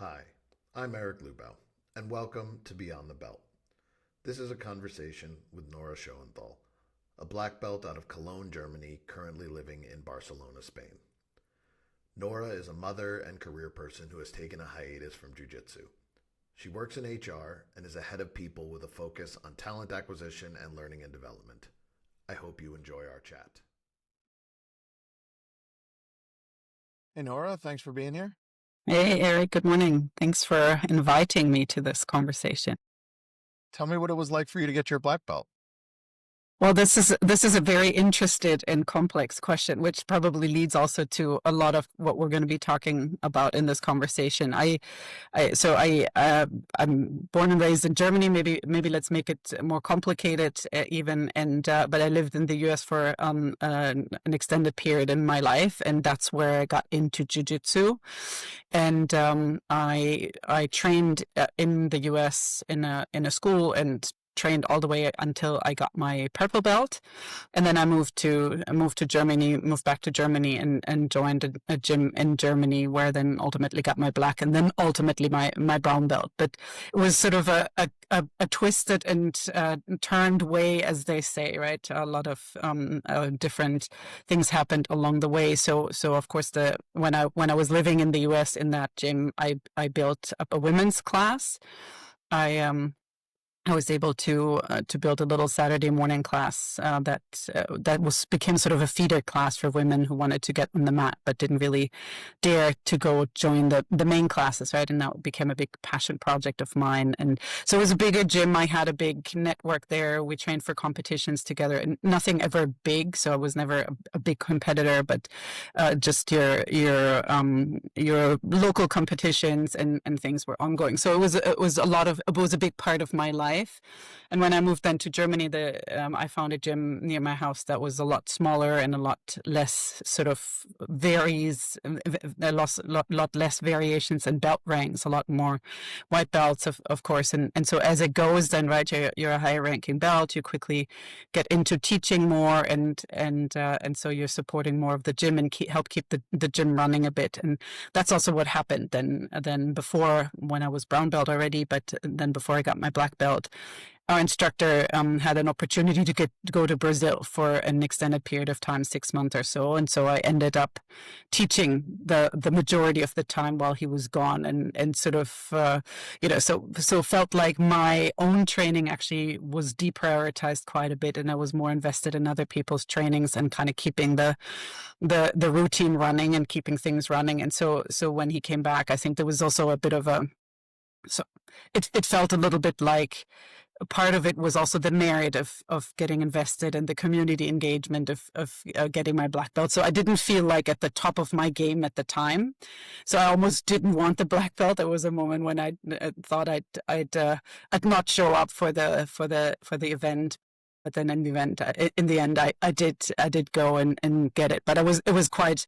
Hi, I'm Eric Lubau, and welcome to Beyond the Belt. This is a conversation with Nora Schoenthal, a black belt out of Cologne, Germany, currently living in Barcelona, Spain. Nora is a mother and career person who has taken a hiatus from Jiu-Jitsu. She works in HR and is a head of people with a focus on talent acquisition and learning and development. I hope you enjoy our chat. Hey, Nora, thanks for being here. Hey, Eric, good morning. Thanks for inviting me to this conversation. Tell me what it was like for you to get your black belt. Well, this is a very interested and complex question, which probably leads also to a lot of what we're going to be talking about in this conversation. I'm born and raised in Germany. Maybe let's make it more complicated even. But I lived in the U.S. for an extended period in my life, and that's where I got into Jiu-Jitsu. And I trained in the U.S. in a school and trained all the way until I got my purple belt, and then I moved back to Germany, and joined a gym in Germany, where then ultimately got my black, and then ultimately my brown belt. But it was sort of a twisted and turned way, as they say, right? A lot of different things happened along the way. So of course, when I was living in the U.S. in that gym, I built up a women's class. I was able to build a little Saturday morning class that became sort of a feeder class for women who wanted to get on the mat but didn't really dare to go join the main classes, right? And that became a big passion project of mine. And so it was a bigger gym. I had a big network there. We trained for competitions together, and nothing ever big. So I was never a big competitor, but just your local competitions and things were ongoing. So it was a big part of my life. And when I moved then to Germany, I found a gym near my house that was a lot smaller and a lot less sort of a lot less variations and belt ranks, a lot more white belts, of course. And so as it goes, then right, you're a higher ranking belt, you quickly get into teaching more, and so you're supporting more of the gym and help keep the gym running a bit. And that's also what happened then before, when I was brown belt already, but then before I got my black belt, our instructor had an opportunity to go to Brazil for an extended period of time, 6 months or so. And so I ended up teaching the majority of the time while he was gone, and sort of, so felt like my own training actually was deprioritized quite a bit, and I was more invested in other people's trainings and kind of keeping the routine running and keeping things running. And so when he came back, I think there was also a bit of it felt a little bit like part of it was also the merit of getting invested in the community engagement of getting my black belt. So I didn't feel like at the top of my game at the time. So I almost didn't want the black belt. There was a moment when I thought I'd not show up for the event. But then in the end, I did go and get it. But it was quite,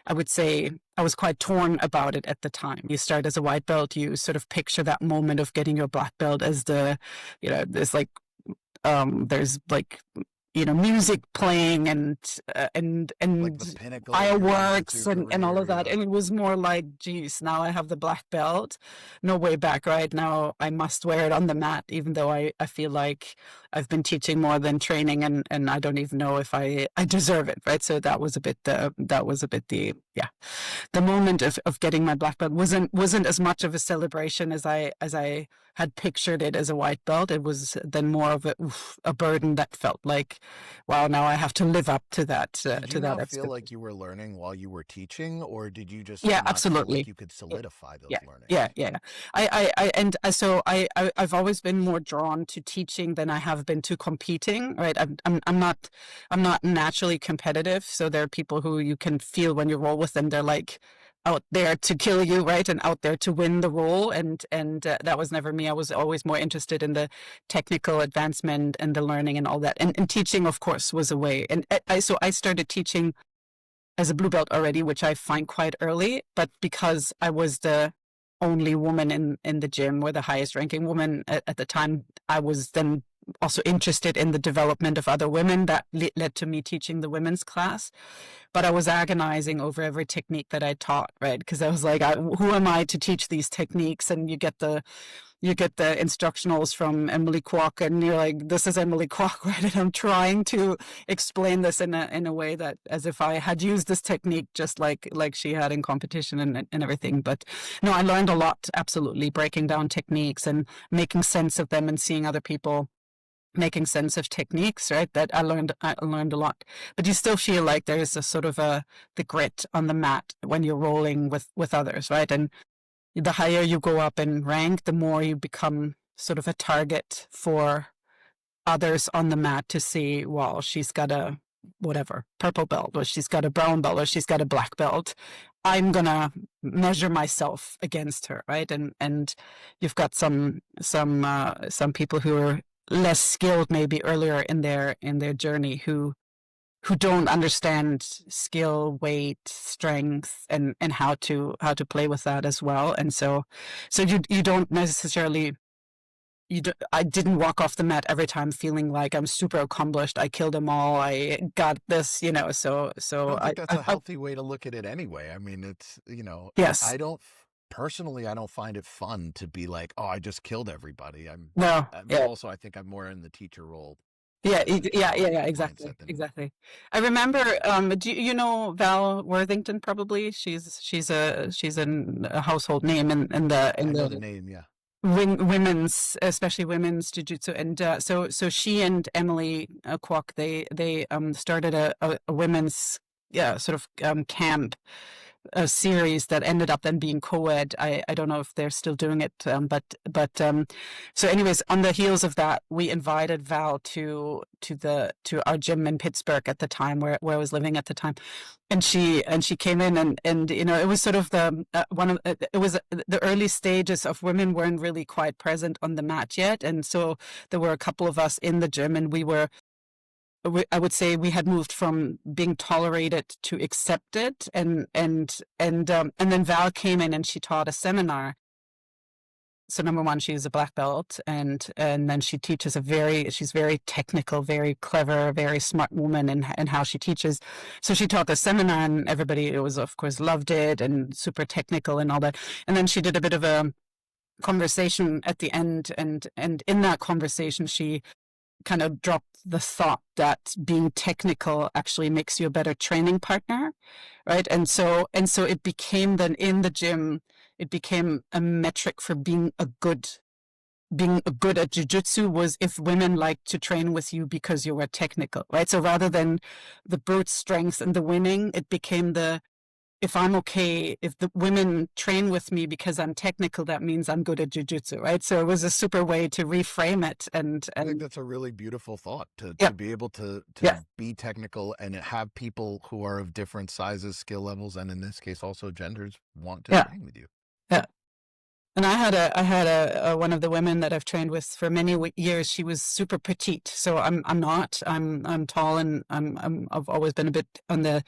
I would say, I was quite torn about it at the time. You start as a white belt, you sort of picture that moment of getting your black belt as there's like music playing and Like the pinnacle of your fireworks jiu-jitsu and all career, of that. yeah. And it was more like, geez, now I have the black belt. No way back, right? Now I must wear it on the mat, even though I feel like I've been teaching more than training, and I don't even know if I deserve it, right? So that was a bit the moment of getting my black belt wasn't as much of a celebration as I had pictured it as a white belt. It was then more of a burden that felt like, wow, now I have to live up to that. Did you not feel like you were learning while you were teaching, or did you just Yeah, not feel absolutely. like you could solidify those learnings? Yeah. So I've always been more drawn to teaching than I have been to competing, right? I'm not naturally competitive. So there are people who you can feel when you roll with them, they're like out there to kill you, right? And out there to win the role. And that was never me. I was always more interested in the technical advancement and the learning and all that. And teaching, of course, was a way. And so I started teaching as a blue belt already, which I find quite early, but because I was the only woman in the gym, or the highest ranking woman at the time, I was then also interested in the development of other women. That led to me teaching the women's class. But I was agonizing over every technique that I taught, right? Because I was like, who am I to teach these techniques? And you get the instructionals from Emily Kwok, and you're like, this is Emily Kwok, right? And I'm trying to explain this in a way that as if I had used this technique just like she had in competition and everything. But no, I learned a lot, absolutely, breaking down techniques and making sense of them and seeing other people making sense of techniques, right? That I learned a lot. But you still feel like there is a sort of the grit on the mat when you're rolling with others, right? And the higher you go up in rank, the more you become sort of a target for others on the mat to see, well, she's got a whatever purple belt, or she's got a brown belt, or she's got a black belt. I'm gonna measure myself against her, right? And you've got some people who are less skilled maybe earlier in their journey who don't understand skill, weight, strength, and how to play with that as well. And so you don't necessarily I didn't walk off the mat every time feeling like I'm super accomplished. I killed them all. I got this, I So don't think that's a healthy way to look at it anyway. I mean, it's, yes, I don't personally, I don't find it fun to be like, oh, I just killed everybody. no, I'm yeah. also, I think I'm more in the teacher role Yeah, exactly, mindset than exactly. I remember. Do you know Val Worthington? Probably she's a household name in I know the the name. Yeah. women's, especially women's jiu-jitsu. And so she and Emily Kwok, they started a women's, yeah, sort of camp, a series that ended up then being co-ed. I don't know if they're still doing it, but so anyways, on the heels of that, we invited Val to our gym in Pittsburgh at the time, where I was living at the time, and she came in, and it was sort of the one of it was the early stages of women weren't really quite present on the mat yet, and so there were a couple of us in the gym, and I would say we had moved from being tolerated to accepted, and then Val came in and she taught a seminar. So number one, she is a black belt, and then she teaches she's very technical, very clever, very smart woman in how she teaches. So she taught the seminar, and everybody, it was, of course, loved it and super technical and all that. And then she did a bit of a conversation at the end, and in that conversation she kind of dropped the thought that being technical actually makes you a better training partner, right? And so it became then in the gym, it became a metric for being a good at jiu-jitsu was if women liked to train with you because you were technical, right? So rather than the brute strength and the winning, it became the if I'm okay, if the women train with me because I'm technical, that means I'm good at jiu-jitsu, right? So it was a super way to reframe it, and I think that's a really beautiful thought yeah, to be able to yeah, be technical and have people who are of different sizes, skill levels, and in this case also genders want to yeah, train with you. yeah. And I had a one of the women that I've trained with for many years. She was super petite, so I'm not. I'm tall, and I've always been a bit on the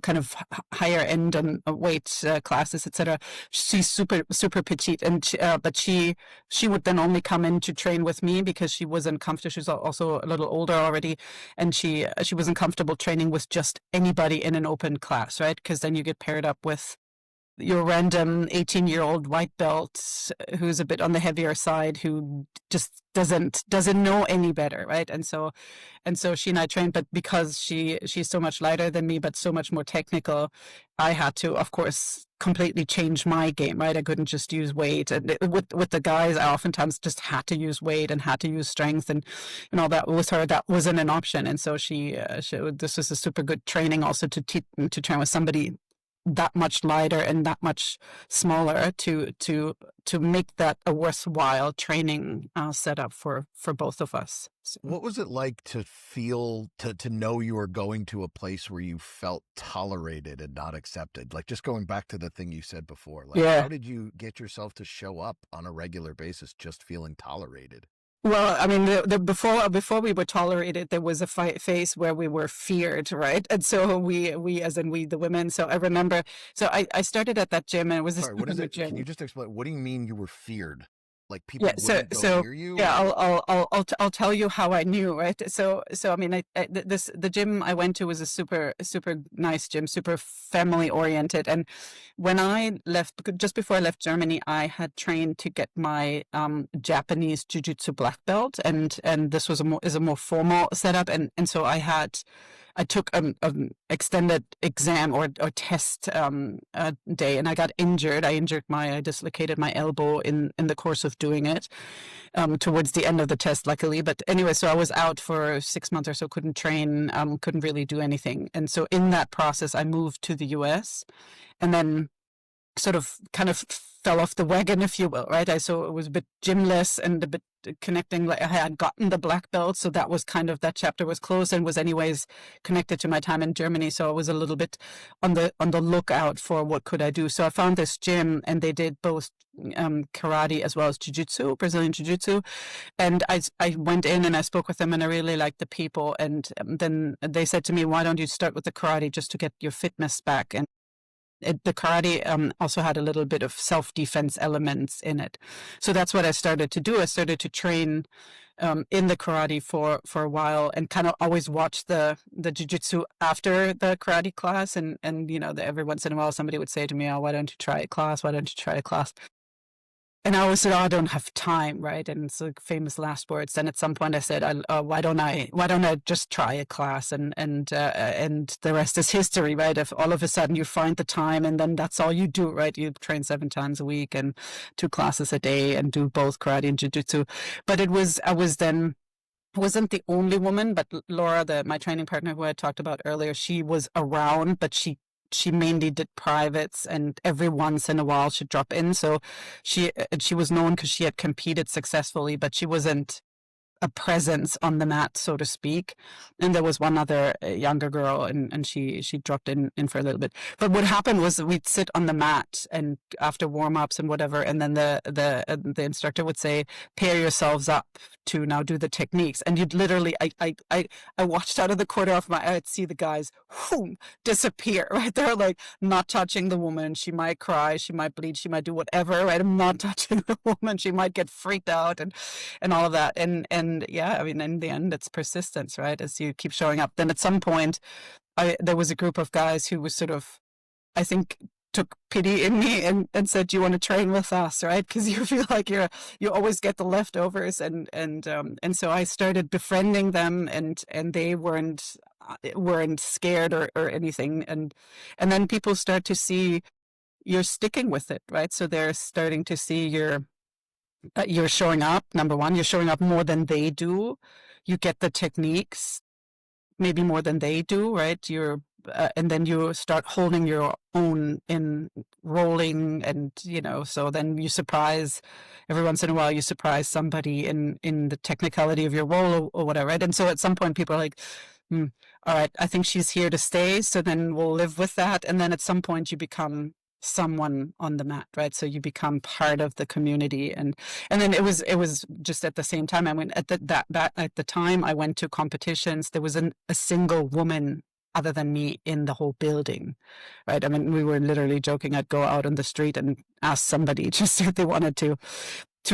kind of higher end on weight classes, etc. She's super petite, and but she would then only come in to train with me because she wasn't comfortable. She's also a little older already, and she wasn't comfortable training with just anybody in an open class, right? Because then you get paired up with your random 18-year-old white belt who's a bit on the heavier side, who just doesn't know any better, right? And so she and I trained, but because she's so much lighter than me but so much more technical, I had to, of course, completely change my game, right? I couldn't just use weight, and with the guys I oftentimes just had to use weight and had to use strength, and all that. With her, that wasn't an option, and so she this was a super good training also to train with somebody that much lighter and that much smaller to make that a worthwhile training setup for both of us. So, What was it like to feel to know you were going to a place where you felt tolerated and not accepted? Like just going back to the thing you said before, like yeah. how did you get yourself to show up on a regular basis just feeling tolerated? Well, I mean, the before we were tolerated, there was a phase where we were feared, right? And so we as in we the women. So I remember. So I started at that gym, and it was a Sorry, what super is good it? Can you gym. just explain? What do you mean you were feared? Like people Yeah, wouldn't go near you, yeah, or I'll tell you how I knew, right? So I mean, the gym I went to was a super nice gym, super family oriented. And when I left, just before I left Germany, I had trained to get my Japanese Jiu-Jitsu black belt, and this was a more formal setup, and so I took an extended exam or test day, and I got injured. I dislocated my elbow in the course of doing it towards the end of the test, luckily. But anyway, so I was out for 6 months or so, couldn't train, couldn't really do anything. And so in that process, I moved to the US, and then sort of kind of fell off the wagon, if you will, right? So it was a bit gymless and a bit connecting. Like I had gotten the black belt, so that was kind of, that chapter was closed and was anyways connected to my time in Germany. So I was a little bit on the lookout for what could I do. So I found this gym, and they did both karate as well as jiu-jitsu, Brazilian jiu-jitsu. And I went in and I spoke with them, and I really liked the people. And then they said to me, why don't you start with the karate just to get your fitness back? And the karate also had a little bit of self-defense elements in it. So that's what I started to do. I started to train in the karate for a while, and kind of always watch the jiu-jitsu after the karate class. And every once in a while somebody would say to me, oh, why don't you try a class? Why don't you try a class? And I always said, oh, I don't have time, right? And it's like famous last words. Then at some point I said, why don't I just try a class, and the rest is history, right? If all of a sudden you find the time, and then that's all you do, right? You train 7 times a week and 2 classes a day and do both karate and jiu-jitsu. But I wasn't the only woman, but Laura, my training partner who I talked about earlier, she was around, but she mainly did privates, and every once in a while she'd drop in. So she was known because she had competed successfully, but she wasn't a presence on the mat, so to speak. And there was one other younger girl, and she dropped in for a little bit. But what happened was we'd sit on the mat, and after warm-ups and whatever, and then the instructor would say, pair yourselves up to now do the techniques. And you'd literally, I watched out of the corner of my eye, I'd see the guys disappear, right? They're like not touching the woman. She might cry, she might bleed, she might do whatever, right? I'm not touching the woman. She might get freaked out and all of that. And yeah, I mean, in the end, it's persistence, right? As you keep showing up. Then at some point, there was a group of guys who was sort of, I think, took pity in me and said, do you want to train with us, right? Because you feel like you always get the leftovers. And so I started befriending them, and they weren't scared or anything. And then people start to see you're sticking with it, right? So they're starting to see you're showing up. Number one, you're showing up more than they do. You get the techniques maybe more than they do, right? And then you start holding your own in rolling, and so then you surprise, every once in a while you surprise somebody in the technicality of your roll or whatever, right? And so at some point people are like, all right, I think she's here to stay, so then we'll live with that. And then at some point you become someone on the mat, right? So you become part of the community. And then it was just at the same time I went at the time I went to competitions, there was a single woman other than me in the whole building, right? I mean, we were literally joking, I'd go out on the street and ask somebody just if they wanted to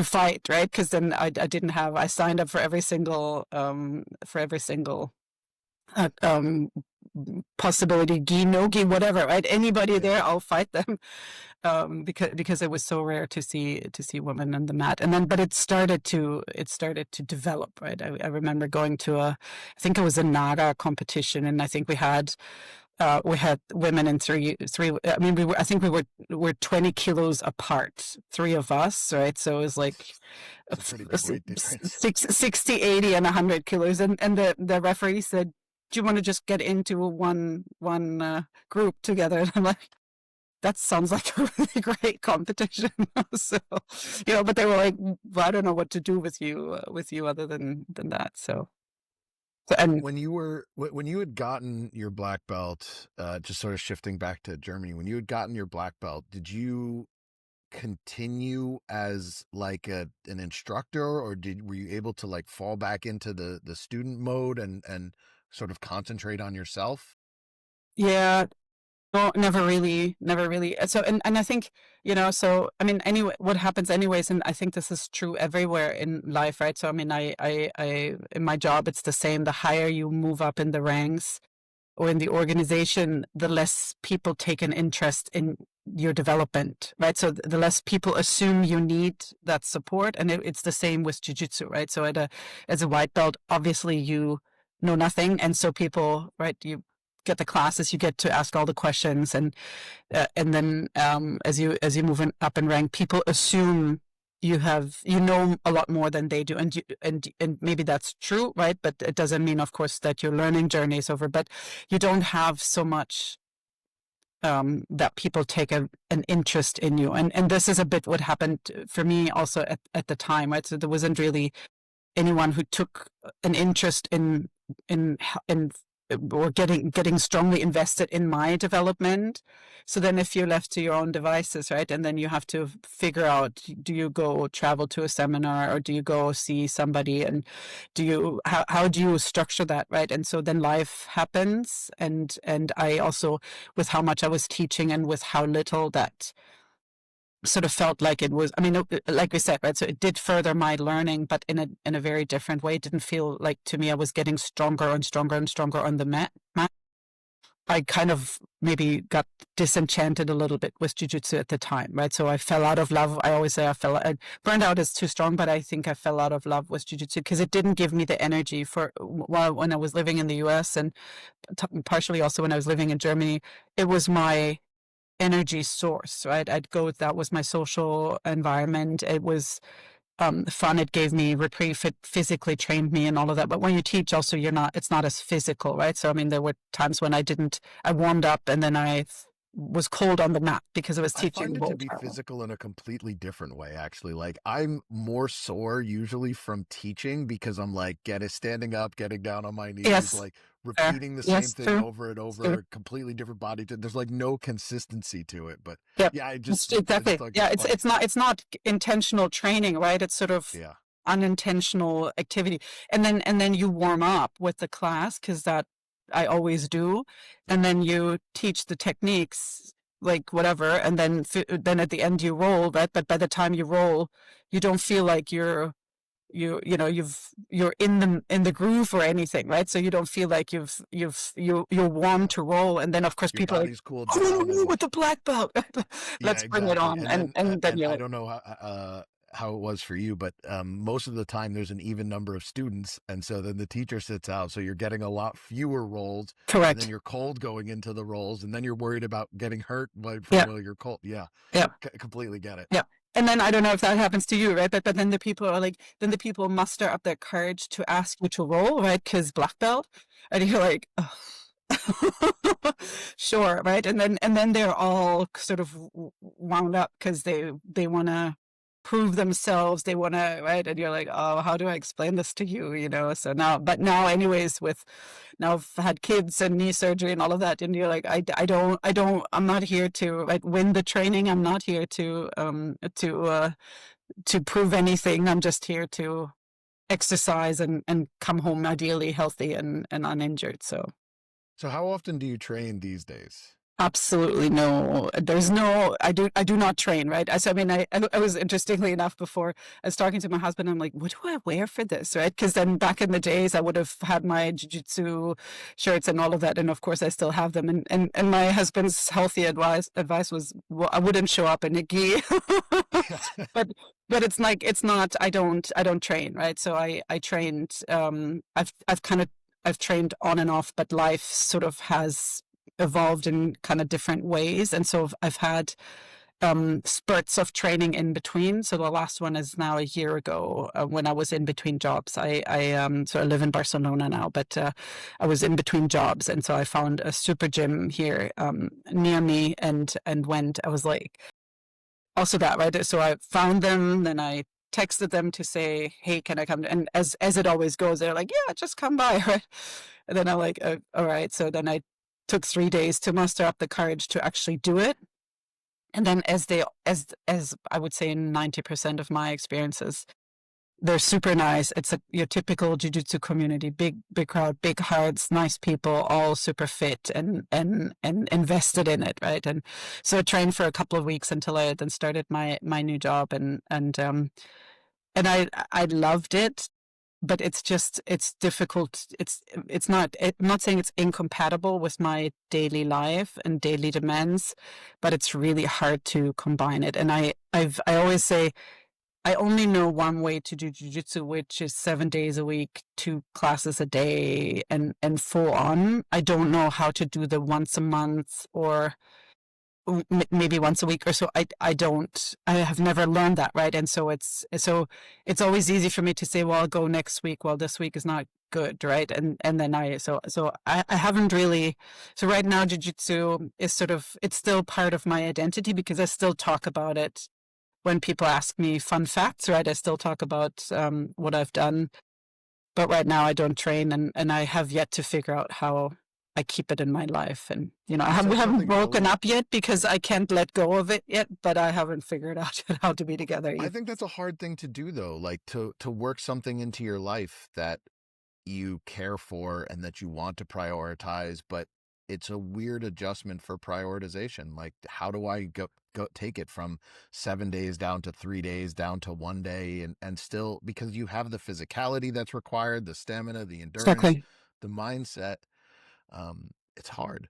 fight, right? Because then I signed up for every single possibility, gi, no gi, whatever, right? Anybody there, I'll fight them, because it was so rare to see women on the mat. And then, but it started to develop, right? I remember going to I think it was a Naga competition, and I think we had women in three. I mean, I think we were 20 kilos apart, 3 of us, right? So it was like it's a pretty big weight difference. 60, 80, and 100 kilos, and the referee said, do you want to just get into one group together? And I'm like, that sounds like a really great competition. So, but they were like, well, I don't know what to do with you other than that. So and when you had gotten your black belt, just sort of shifting back to Germany, when you had gotten your black belt, did you continue as like an instructor, or were you able to like fall back into the student mode and sort of concentrate on yourself? yeah, No, never really. So, and I think, so, I mean, anyway, what happens anyways, and I think this is true everywhere in life, right? So, I mean, in my job, it's the same. The higher you move up in the ranks or in the organization, the less people take an interest in your development, right? So the less people assume you need that support. And it's the same with Jiu-Jitsu, right? So as a white belt, obviously you know nothing. And so people, right, you get the classes, you get to ask all the questions, and then as you move up in rank, people assume you know a lot more than they do, and maybe that's true, right? But it doesn't mean, of course, that your learning journey is over. But you don't have so much that people take an interest in you, and this is a bit what happened for me also at the time, right? So there wasn't really anyone who took an interest in in or getting strongly invested in my development. So then if you're left to your own devices, right, and then you have to figure out, do you go travel to a seminar, or do you go see somebody, and how do you structure that, right? And so then life happens, and I also, with how much I was teaching and with how little that sort of felt like it was, I mean, like we said, right? So it did further my learning, but in a very different way. It didn't feel like, to me, I was getting stronger and stronger and stronger on the mat. I kind of maybe got disenchanted a little bit with Jiu-Jitsu at the time, right? So I fell out of love. I always say burned out is too strong, but I think I fell out of love with Jiu-Jitsu because it didn't give me the energy when I was living in the US, and partially also when I was living in Germany. It was my energy source, right? That was my social environment. It was fun. It gave me reprieve. It physically trained me and all of that. But when you teach also, it's not as physical, right? So, I mean, there were times when I warmed up and then I was cold on the mat because I was teaching. I find it to be physical in a completely different way, actually. Like, I'm more sore usually from teaching because I'm like standing up, getting down on my knees, yes, like repeating the same thing true. over and over, completely different body. There's like no consistency to it. But yep. yeah, exactly. Like, yeah, it's not intentional training, right? It's sort of unintentional activity, and then you warm up with the class, because that I always do, and then you teach the techniques, like whatever, and then at the end you roll, right? But by the time you roll, you don't feel like you're in the groove or anything, right? So you don't feel like you're warm to roll, and then of course your people are like, cooled I want down to roll with the black belt. Let's bring it on, and then I don't know how it was for you, but most of the time there's an even number of students, and so then the teacher sits out, so you're getting a lot fewer rolls. correct. And then you're cold going into the rolls, and then you're worried about getting hurt while you're cold. Yeah, completely get it. Yeah. And then I don't know if that happens to you, right? But then the people muster up their courage to ask you to roll, right? Because black belt, and you're like, oh. Sure, right? And then they're all sort of wound up because they want to prove themselves. They want to, right? And you're like, oh, how do I explain this to you? So now anyways, now I've had kids and knee surgery and all of that, and you're like, I'm not here to, right, win the training. I'm not here to prove anything. I'm just here to exercise and come home ideally healthy and uninjured. So how often do you train these days? absolutely no. There's no. I do not train, right? I mean, I was, interestingly enough, before I was talking to my husband, I'm like, what do I wear for this, right? Because then back in the days, I would have had my Jiu-Jitsu shirts and all of that, and of course I still have them. And my husband's healthy advice was, well, I wouldn't show up in a gi. but it's like, it's not. I don't train, right? So I trained. I've trained on and off, but life sort of has evolved in kind of different ways, and so I've had spurts of training in between. So the last one is now a year ago, when I was in between jobs. So I live in Barcelona now, but I was in between jobs, and so I found a super gym here near me, and went. I was like, also that, right? So I found them, then I texted them to say, hey, can I come? And as it always goes, they're like, yeah, just come by, right? And then I'm like, all right. So then I took 3 days to muster up the courage to actually do it. And then as I would say 90% of my experiences, they're super nice. It's your typical jiu-jitsu community, big crowd, big hearts, nice people, all super fit and invested in it, right? And so I trained for a couple of weeks until I then started my new job, and I loved it, but it's difficult. It's not. I'm not saying it's incompatible with my daily life and daily demands, but it's really hard to combine it. And I always say I only know one way to do jujitsu, which is 7 days a week, 2 classes a day, and full on. I don't know how to do the once a month or maybe once a week or so. I have never learned that, right? And so it's always easy for me to say, well, I'll go next week. Well, this week is not good, right? And then I haven't really. So right now, jujitsu is it's still part of my identity because I still talk about it when people ask me fun facts, right? I still talk about what I've done, but right now I don't train, and I have yet to figure out how I keep it in my life. And we haven't broken up yet because I can't let go of it yet, but I haven't figured out how to be together yet. I think that's a hard thing to do, though, like to work something into your life that you care for and that you want to prioritize, but it's a weird adjustment for prioritization. Like, how do I go take it from 7 days down to 3 days down to 1 day, and still, because you have the physicality that's required, the stamina, the endurance, Exactly. the mindset. It's hard.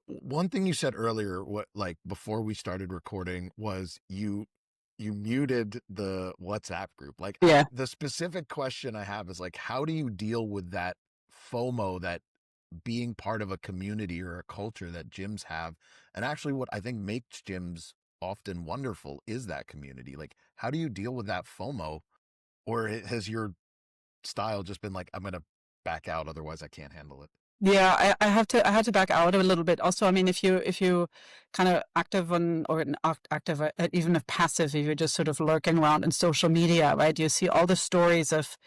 One thing you said earlier, like before we started recording, was you muted the WhatsApp group. Like, Yeah. the specific question I have is like, how do you deal with that FOMO, that being part of a community or a culture that gyms have? And actually what I think makes gyms often wonderful is that community. Like, how do you deal with that FOMO? Or has your style just been like, I'm going to back out, otherwise I can't handle it? Yeah, I had to back out a little bit. Also, I mean, if you kind of active on or not active, even if passive, if you're just sort of lurking around in social media, right? You see all the stories of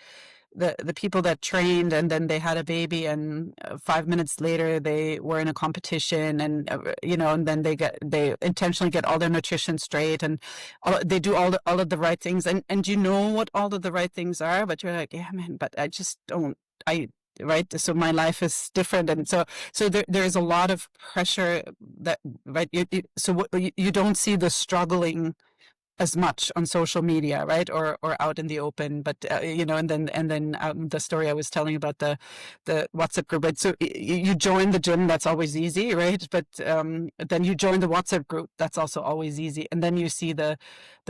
the people that trained and then they had a baby, and 5 minutes later they were in a competition, and and then they intentionally get all their nutrition straight, and they do all of the right things, and you know what all of the right things are, but you're like, yeah, man, but I just don't. I Right, so my life is different, and so there is a lot of pressure that, right, you don't see the struggling as much on social media, right, or out in the open, but and then the story I was telling about the WhatsApp group, right? So you join the gym, that's always easy, right? But then you join the WhatsApp group, that's also always easy, and then you see the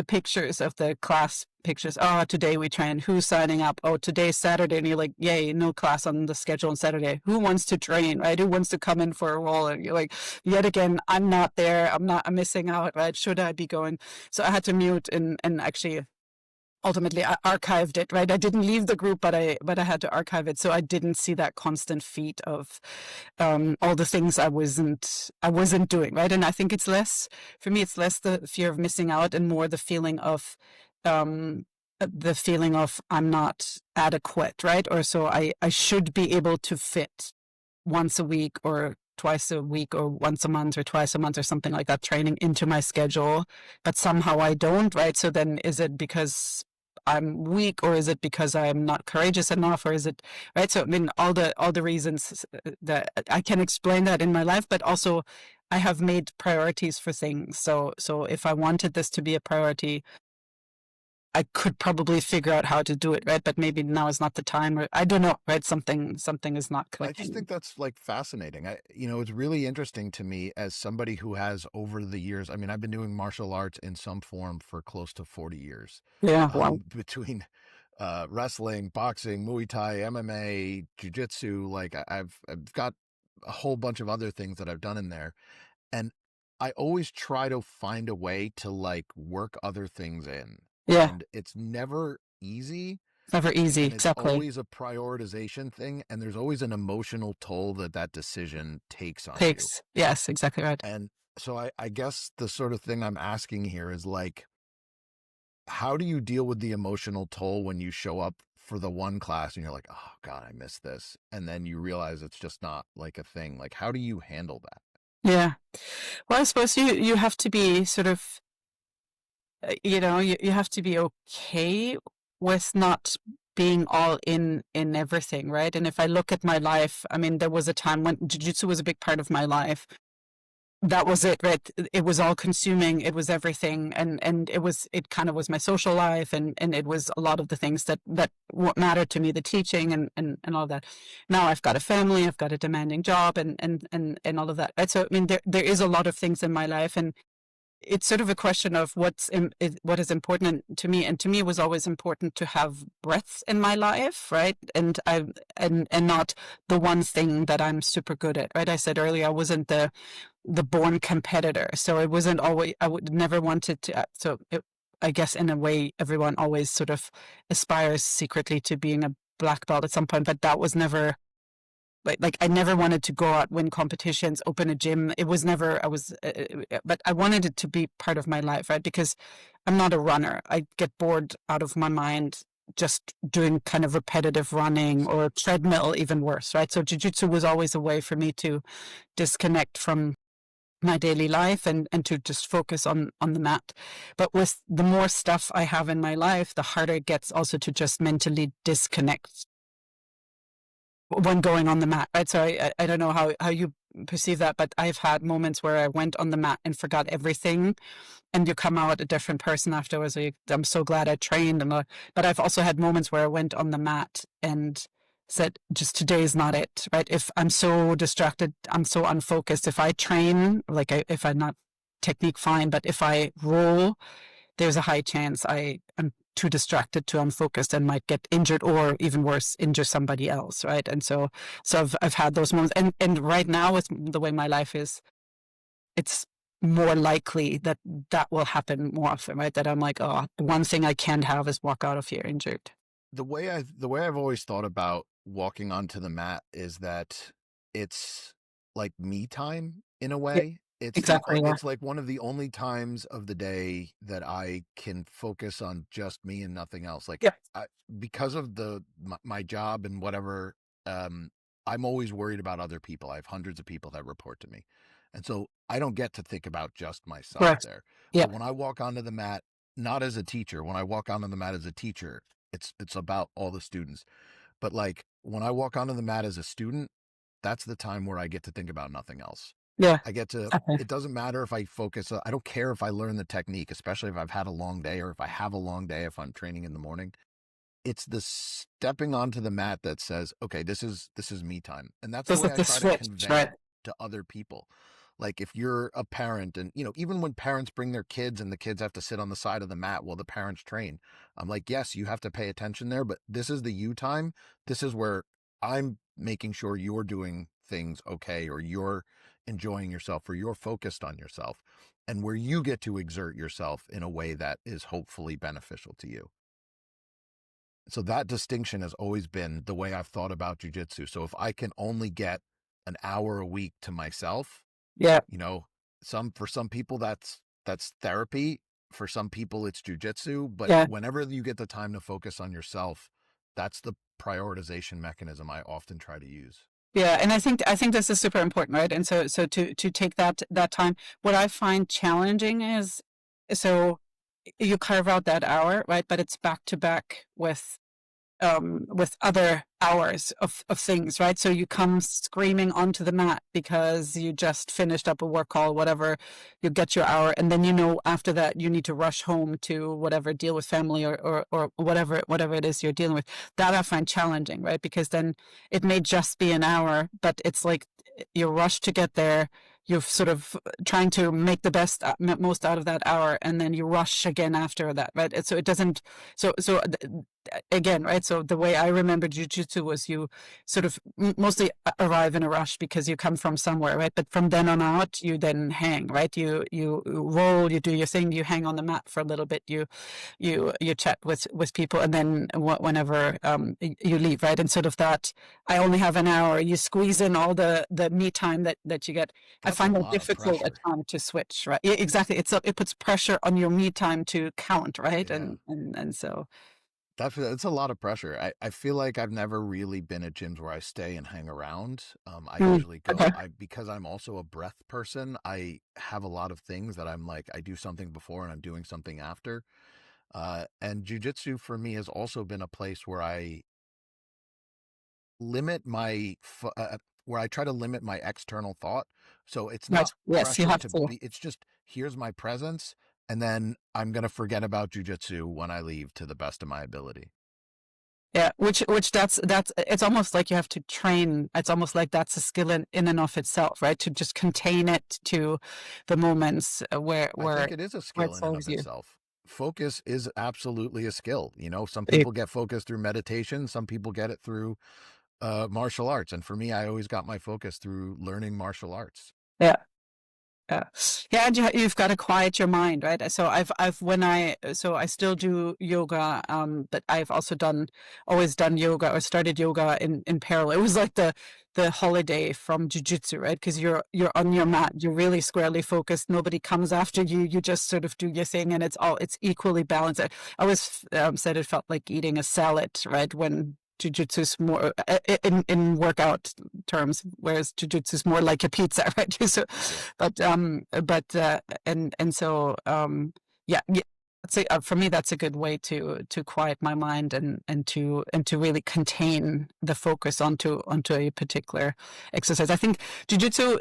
pictures of the class pictures. Oh, today we train. Who's signing up? Oh, today's Saturday, and you're like, yay, no class on the schedule on Saturday. Who wants to train, right? Who wants to come in for a roll? And you're like, yet again, I'm not there. I'm missing out, right? Should I be going? So I had to mute and actually ultimately I archived it, right? I didn't leave the group, but I had to archive it, so I didn't see that constant feed of all the things I wasn't doing, right? And I think it's less, for me, it's less the fear of missing out and more um, the feeling of I'm not adequate, right? Or so I should be able to fit once a week or twice a week or once a month or twice a month or something like that training into my schedule, but somehow I don't, right? So then is it because I'm weak, or is it because I'm not courageous enough, or is it, right? So I mean, all the reasons that I can explain that in my life, but also I have made priorities for things. So if I wanted this to be a priority, I could probably figure out how to do it, right? But maybe now is not the time, or I don't know, right? Something is not I just think clicking. that's like fascinating. It's really interesting to me as somebody who has, over the years, I mean, I've been doing martial arts in some form for close to 40 years. Yeah, wow. Between wrestling, boxing, Muay Thai, MMA, Jiu-Jitsu, like I've got a whole bunch of other things that I've done in there. And I always try to find a way to like work other things in. Yeah, And it's never easy. it's never easy, And it's exactly. always a prioritization thing. And there's always an emotional toll that decision takes on you. Takes, yes, exactly right. And so I guess the sort of thing I'm asking here is like, how do you deal with the emotional toll when you show up for the one class and you're like, oh God, I missed this. And then you realize it's just not like a thing. Like, how do you handle that? Yeah. Well, I suppose you have to be sort of, you have to be okay with not being all in everything, right? And if I look at my life, I mean, there was a time when jiu-jitsu was a big part of my life. That was it, right? It was all consuming. It was everything, and it kind of was my social life, and it was a lot of the things that what mattered to me, the teaching and all of that. Now I've got a family, I've got a demanding job, and all of that, right? So I mean, there is a lot of things in my life, and it's sort of a question of what is important to me, and to me it was always important to have breadth in my life, right? And not the one thing that I'm super good at, right? I said earlier I wasn't the born competitor, so it wasn't always, I would never wanted to, I guess in a way everyone always sort of aspires secretly to being a black belt at some point, but that was never like I never wanted to go out, win competitions, open a gym. It was never, but I wanted it to be part of my life, right? Because I'm not a runner. I get bored out of my mind just doing kind of repetitive running or treadmill, even worse, right? So jiu-jitsu was always a way for me to disconnect from my daily life and to just focus on the mat. But with the more stuff I have in my life, the harder it gets also to just mentally disconnect when going on the mat, right? So I don't know how you perceive that, but I've had moments where I went on the mat and forgot everything, and you come out a different person afterwards. I'm so glad I trained, but I've also had moments where I went on the mat and said, just today is not it, right? If I'm so distracted, I'm so unfocused. If I train, if I'm not technique, fine, but if I roll, there's a high chance am too distracted, too unfocused, and might get injured, or even worse, injure somebody else, right? And so I've had those moments, and right now with the way my life is, it's more likely that that will happen more often, right? That I'm like, oh, the one thing I can't have is walk out of here injured. The way I've always thought about walking onto the mat is that it's like me time in a Yeah, way. exactly. Yeah. It's like one of the only times of the day that I can focus on just me and nothing else. Like Yeah. because of my job and whatever, um, I'm always worried about other people. I have hundreds of people that report to me, and so I don't get to think about just myself Correct. there. Yeah. But when I walk onto the mat, not as a teacher, when I walk onto the mat as a teacher, it's about all the students. But like when I walk onto the mat as a student, that's the time where I get to think about nothing else. Yeah. I get to, Okay. it doesn't matter if I focus, I don't care if I learn the technique, especially if I've had a long day, or if I have a long day, if I'm training in the morning. It's the stepping onto the mat that says, okay, this is me time. And that's the This way is I the try to switch, convey right? to other people. Like if you're a parent, and even when parents bring their kids and the kids have to sit on the side of the mat while the parents train, I'm like, yes, you have to pay attention there, but this is the you time. This is where I'm making sure you're doing things okay, or you're enjoying yourself, or you're focused on yourself, and where you get to exert yourself in a way that is hopefully beneficial to you. So that distinction has always been the way I've thought about jujitsu. So if I can only get an hour a week to myself, Yeah. for some people that's therapy. For some people it's jujitsu. But Yeah. whenever you get the time to focus on yourself, that's the prioritization mechanism I often try to use. Yeah, and I think this is super important, right? And so to take that time, what I find challenging is, so you carve out that hour, right? But it's back to back with other hours of things, right? So you come screaming onto the mat because you just finished up a work call, whatever, you get your hour, and then after that you need to rush home to whatever, deal with family or whatever it is you're dealing with. That I find challenging, right? Because then it may just be an hour, but it's like you're rushed to get there. You're sort of trying to make the most out of that hour, and then you rush again after that, right? So it doesn't. So again, right? So the way I remember jujitsu was you sort of mostly arrive in a rush because you come from somewhere, right? But from then on out, you then hang, right? You roll, you do your thing, you hang on the mat for a little bit, you chat with people, and then whenever you leave, right? And sort of that, I only have an hour. You squeeze in all the me time that you get. I That's a find it lot of difficult at pressure. times to switch, right? Yeah, exactly. It puts pressure on your me time to count, right? Yeah. And so. That's a lot of pressure. I feel like I've never really been at gyms where I stay and hang around. I usually Okay. go, because I'm also a breath person, I have a lot of things that I'm like, I do something before and I'm doing something after. And jujitsu for me has also been a place where I limit my where I try to limit my external thought. So it's Right. not Yes, you pressure have to to. be, it's just here's my presence, and then I'm going to forget about jujitsu when I leave to the best of my ability. Yeah, which that's it's almost like you have to train. It's almost like that's a skill in and of itself, right? To just contain it to the moments where I where think it is a where skill it in and serves of you. itself. Focus is absolutely a skill. You know, some It- people get focus through meditation, some people get it through martial arts. And for me, I always got my focus through learning martial arts. Yeah. Yeah, yeah, and you've got to quiet your mind, right? So I still do yoga, but I've also always done yoga or started yoga in parallel. It was like the holiday from Jiu-Jitsu, right? Because you're on your mat, you're really squarely focused. Nobody comes after you. You just sort of do your thing, and it's equally balanced. I always said it felt like eating a salad, right? When Jiu-Jitsu is more in workout terms, whereas Jiu-Jitsu is more like a pizza, right? So Yeah. and so yeah, yeah, for me that's a good way to quiet my mind and to really contain the focus onto a particular exercise. I think jujitsu,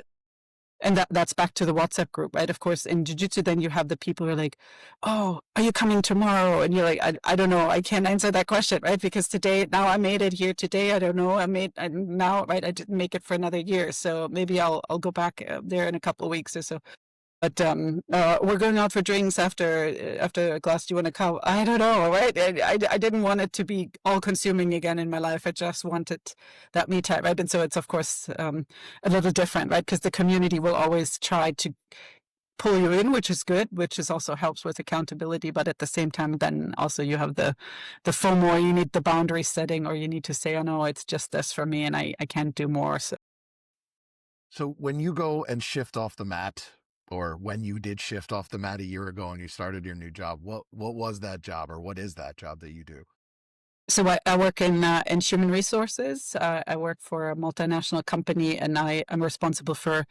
and that's back to the WhatsApp group, right? Of course, in jiu-jitsu, then you have the people who are like, oh, are you coming tomorrow? And you're like, I don't know. I can't answer that question, right? Because today, now I made it here today. I don't know. Now, right? I didn't make it for another year. So maybe I'll go back there in a couple of weeks or so. But we're going out for drinks after a glass. Do you want to come? I don't know, right? I didn't want it to be all consuming again in my life. I just wanted that me time, right? And so it's of course a little different, right? Because the community will always try to pull you in, which is good, which is also helps with accountability. But at the same time, then also you have the FOMO. You need the boundary setting, or you need to say, oh no, it's just this for me, and I can't do more. So So when you go and shift off the mat, or when you did shift off the mat a year ago and you started your new job, what was that job, or what is that job that you do? I work in human resources. I work for a multinational company, and I'm responsible for,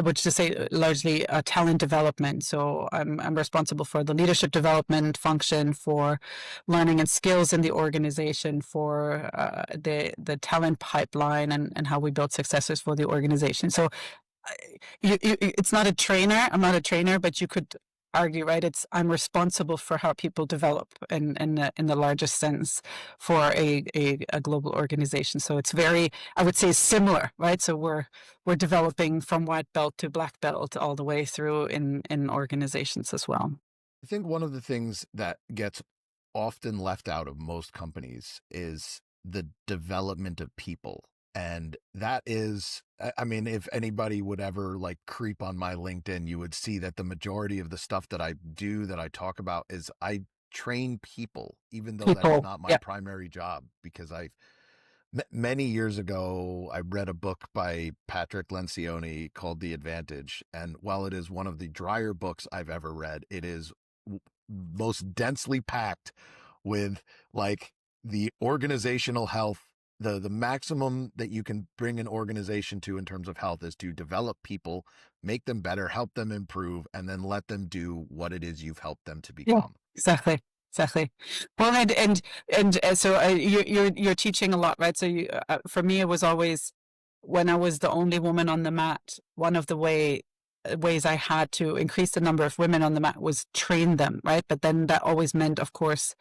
which to say largely talent development. So I'm responsible for the leadership development function, for learning and skills in the organization, for the talent pipeline, and how we build successors for the organization. So it's not a trainer. I'm not a trainer, but you could argue, right? I'm responsible for how people develop in the largest sense for a global organization. So it's very, I would say, similar, right? So we're developing from white belt to black belt all the way through in organizations as well. I think one of the things that gets often left out of most companies is the development of people. And that is, I mean, if anybody would ever like creep on my LinkedIn, you would see that the majority of the stuff that I do, that I talk about, is I train people, even though that is People, not my yeah, primary job, because many years ago, I read a book by Patrick Lencioni called The Advantage. And while it is one of the drier books I've ever read, it is most densely packed with like the organizational health. The maximum that you can bring an organization to in terms of health is to develop people, make them better, help them improve, and then let them do what it is you've helped them to yeah, become. exactly. Exactly. Well, and so you're teaching a lot, right? So for me, it was always when I was the only woman on the mat. One of the ways I had to increase the number of women on the mat was train them, right? But then that always meant, of course,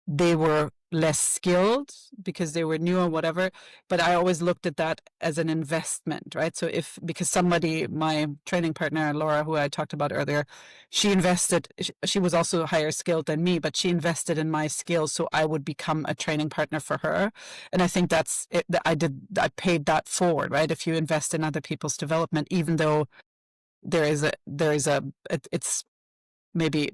they were less skilled because they were new or whatever. But I always looked at that as an investment, right? So because somebody, my training partner, Laura, who I talked about earlier, she was also higher skilled than me, but she invested in my skills so I would become a training partner for her. And I think that's it. I paid that forward, right? If you invest in other people's development, even though it's maybe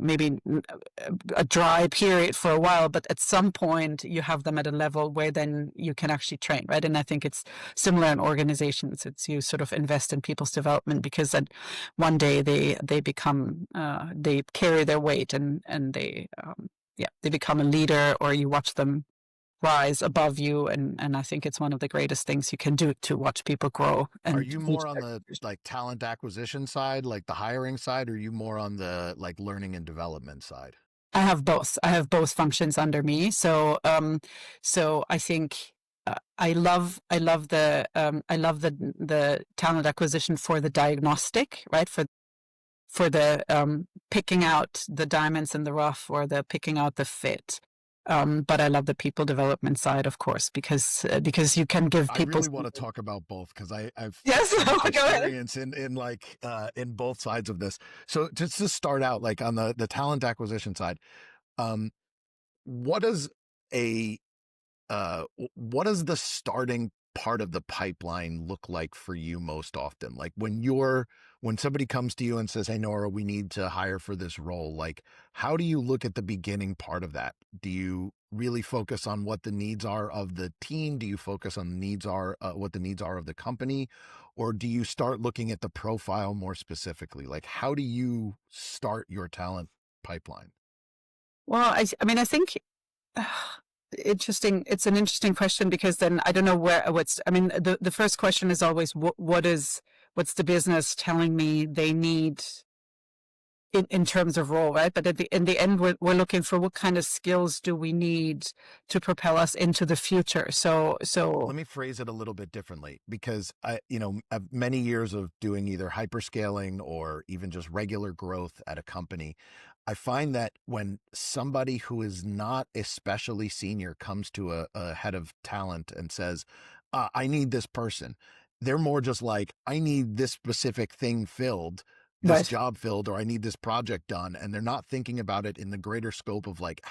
a dry period for a while, but at some point you have them at a level where then you can actually train, right? And I think it's similar in organizations. It's you sort of invest in people's development because then one day they become they carry their weight and they become a leader, or you watch them rise above you, and I think it's one of the greatest things you can do to watch people grow Are and you reach more on their the potential. like talent acquisition side, like the hiring side, or are you more on the like learning and development side? I have both. I have both functions under me. So I think I love the talent acquisition for the diagnostic, right? For the picking out the diamonds in the rough or the picking out the fit. But I love the people development side, of course, because you can give I people. really want to talk about both because I've Yes, have go ahead. experience in like in both sides of this. So just to start out, like on the talent acquisition side, um, what does a what does the starting part of the pipeline look like for you most often? Like when somebody comes to you and says, "Hey Nora, we need to hire for this role." Like, how do you look at the beginning part of that? Do you really focus on what the needs are of the team? Do you focus on the needs are what the needs are of the company? Or do you start looking at the profile more specifically? Like, how do you start your talent pipeline? Well, I mean, I think interesting. It's an interesting question because then I don't know what's. I mean, the first question is always what's the business telling me they need in terms of role, right? But in the end, we're looking for what kind of skills do we need to propel us into the future. Let me phrase it a little bit differently because I've many years of doing either hyperscaling or even just regular growth at a company. I find that when somebody who is not especially senior comes to a head of talent and says, I need this person, they're more just like, I need this specific thing filled, this right, job filled, or I need this project done. And they're not thinking about it in the greater scope of like,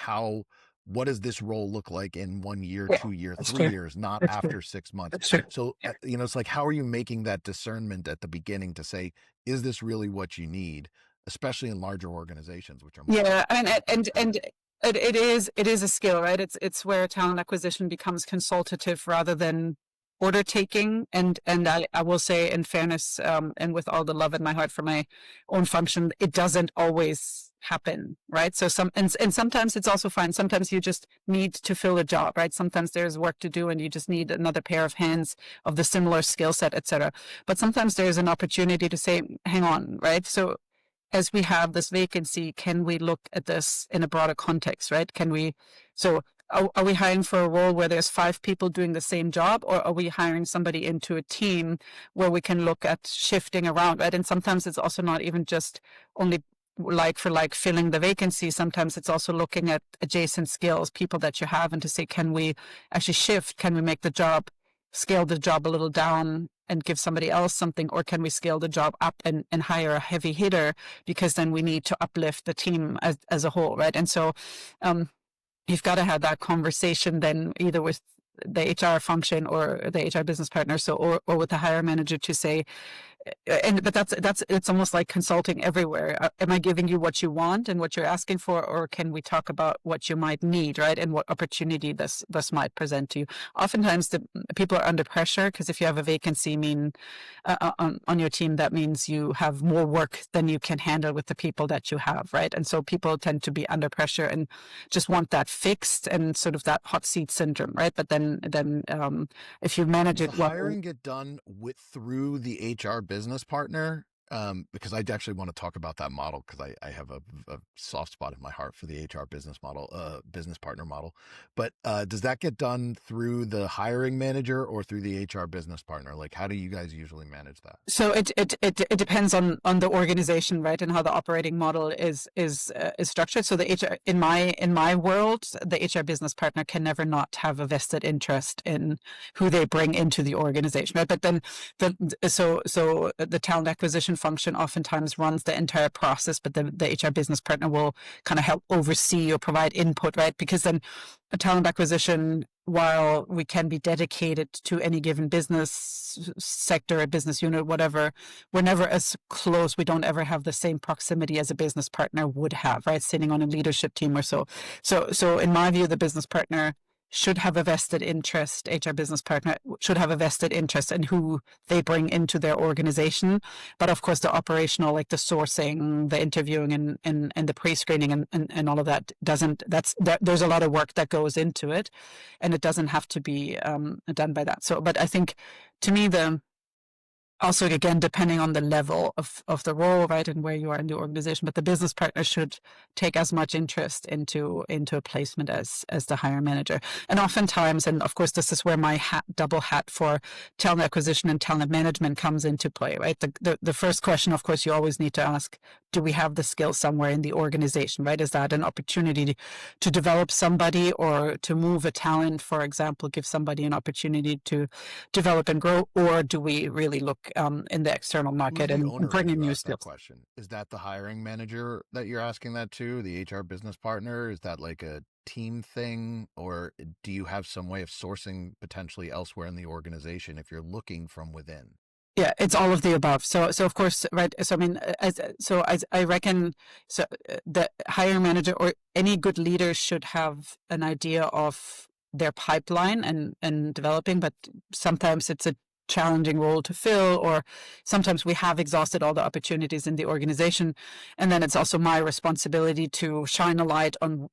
what does this role look like in 1 year, yeah, 2 year, that's 3 true. years, not That's true. after 6 months? That's true. So, Yeah. it's like, how are you making that discernment at the beginning to say, is this really what you need, especially in larger organizations, which are more Yeah, I mean, driven? it is a skill, right? It's where talent acquisition becomes consultative rather than order taking. And I will say, in fairness, and with all the love in my heart for my own function, it doesn't always happen, right? So and sometimes it's also fine. Sometimes you just need to fill a job, right? Sometimes there's work to do, and you just need another pair of hands of the similar skill set, etc. But sometimes there's an opportunity to say, hang on, right? So as we have this vacancy, can we look at this in a broader context, right? So are we hiring for a role where there's 5 people doing the same job, or are we hiring somebody into a team where we can look at shifting around, right? And sometimes it's also not even just only like for like filling the vacancy. Sometimes it's also looking at adjacent skills, people that you have, and to say, can we actually shift? Can we make scale the job a little down and give somebody else something, or can we scale the job up and hire a heavy hitter because then we need to uplift the team as a whole, right? And so you've got to have that conversation then either with the HR function or the HR business partner, or with the hire manager to say, but that's it's almost like consulting everywhere. Am I giving you what you want and what you're asking for, or can we talk about what you might need, right? And what opportunity this might present to you. Oftentimes, the people are under pressure because if you have a vacancy on your team, that means you have more work than you can handle with the people that you have, right? And so people tend to be under pressure and just want that fixed and sort of that hot seat syndrome, right? But then if you manage Does the it well. hiring get done through the HR business partner? Because I actually want to talk about that model because I have a soft spot in my heart for the HR business model, business partner model. But does that get done through the hiring manager or through the HR business partner? Like, how do you guys usually manage that? So it depends on the organization, right, and how the operating model is structured. So the HR in my world, the HR business partner can never not have a vested interest in who they bring into the organization, right? But then so the talent acquisition function oftentimes runs the entire process, but the HR business partner will kind of help oversee or provide input, right? Because then a talent acquisition, while we can be dedicated to any given business sector, a business unit, whatever, we're never as close. We don't ever have the same proximity as a business partner would have, right? Sitting on a leadership team or so. So in my view, the business partner should have a vested interest, HR business partner should have a vested interest in who they bring into their organization. But of course, the operational, like the sourcing, the interviewing, and the pre-screening and all of that there's a lot of work that goes into it, and it doesn't have to be done by that. So, but I think to me, Also, again, depending on the level of the role, right, and where you are in the organization, but the business partner should take as much interest into a placement as the hiring manager. And oftentimes, and of course, this is where my double hat for talent acquisition and talent management comes into play, right? The first question, of course, you always need to ask: do we have the skills somewhere in the organization, right? Is that an opportunity to develop somebody or to move a talent, for example, give somebody an opportunity to develop and grow, or do we really look in the external Who's market the and owner bring when in you new ask that skills? question? Is that the hiring manager that you're asking that to, the HR business partner? Is that like a team thing, or do you have some way of sourcing potentially elsewhere in the organization if you're looking from within? Yeah, it's all of the above. So of course, right. So I mean, as I reckon, so the hiring manager or any good leader should have an idea of their pipeline and developing, but sometimes it's a challenging role to fill, or sometimes we have exhausted all the opportunities in the organization, and then it's also my responsibility to shine a light on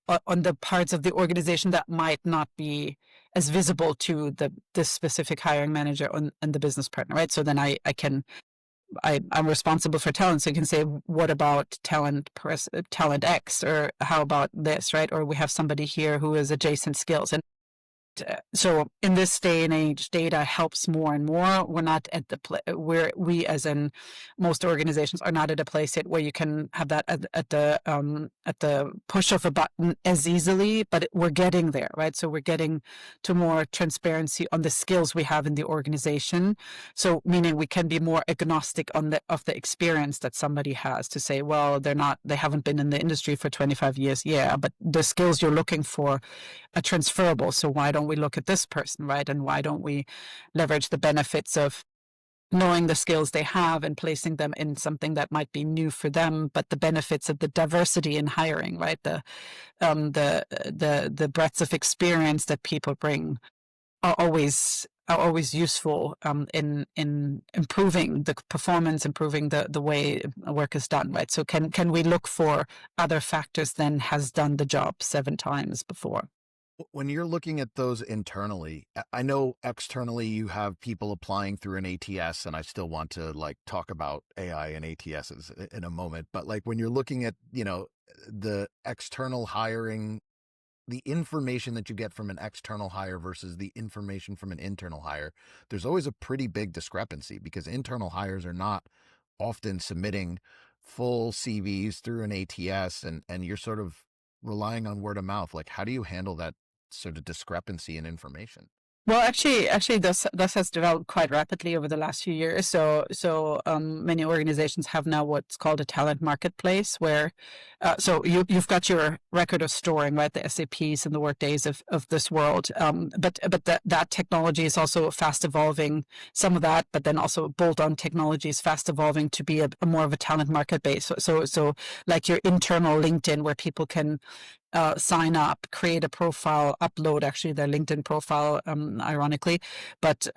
the parts of the organization that might not be as visible to the specific hiring manager and the business partner, right? So then I'm responsible for talent, so you can say, what about talent X, or how about this, right? Or we have somebody here who is adjacent skills, and so in this day and age, data helps more and more. We're not at the where we, as in most organizations, are not at a place yet where you can have that at the push of a button as easily. But we're getting there, right? So we're getting to more transparency on the skills we have in the organization. So meaning we can be more agnostic on the experience that somebody has, to say, well, they haven't been in the industry for 25 years, yeah, but the skills you're looking for are transferable. So why don't we look at this person, right? And why don't we leverage the benefits of knowing the skills they have and placing them in something that might be new for them, but the benefits of the diversity in hiring, right? The breadth of experience that people bring are always useful in improving the performance, improving the way work is done, right? So can we look for other factors than has done the job 7 times before? When you're looking at those internally, I know externally you have people applying through an ATS, and I still want to like talk about AI and ATSs in a moment. But like when you're looking at, the external hiring, the information that you get from an external hire versus the information from an internal hire, there's always a pretty big discrepancy because internal hires are not often submitting full CVs through an ATS, and you're sort of relying on word of mouth. Like, how do you handle that sort of discrepancy in information? Well, actually, this has developed quite rapidly over the last few years. So many organizations have now what's called a talent marketplace, where so you've got your record of storing, right, the SAPs and the Workdays of this world. But that technology is also fast evolving. Some of that, but then also bolt-on technology is fast evolving to be a more of a talent marketplace. So like your internal LinkedIn, where people can sign up, create a profile, upload actually their LinkedIn profile, ironically, but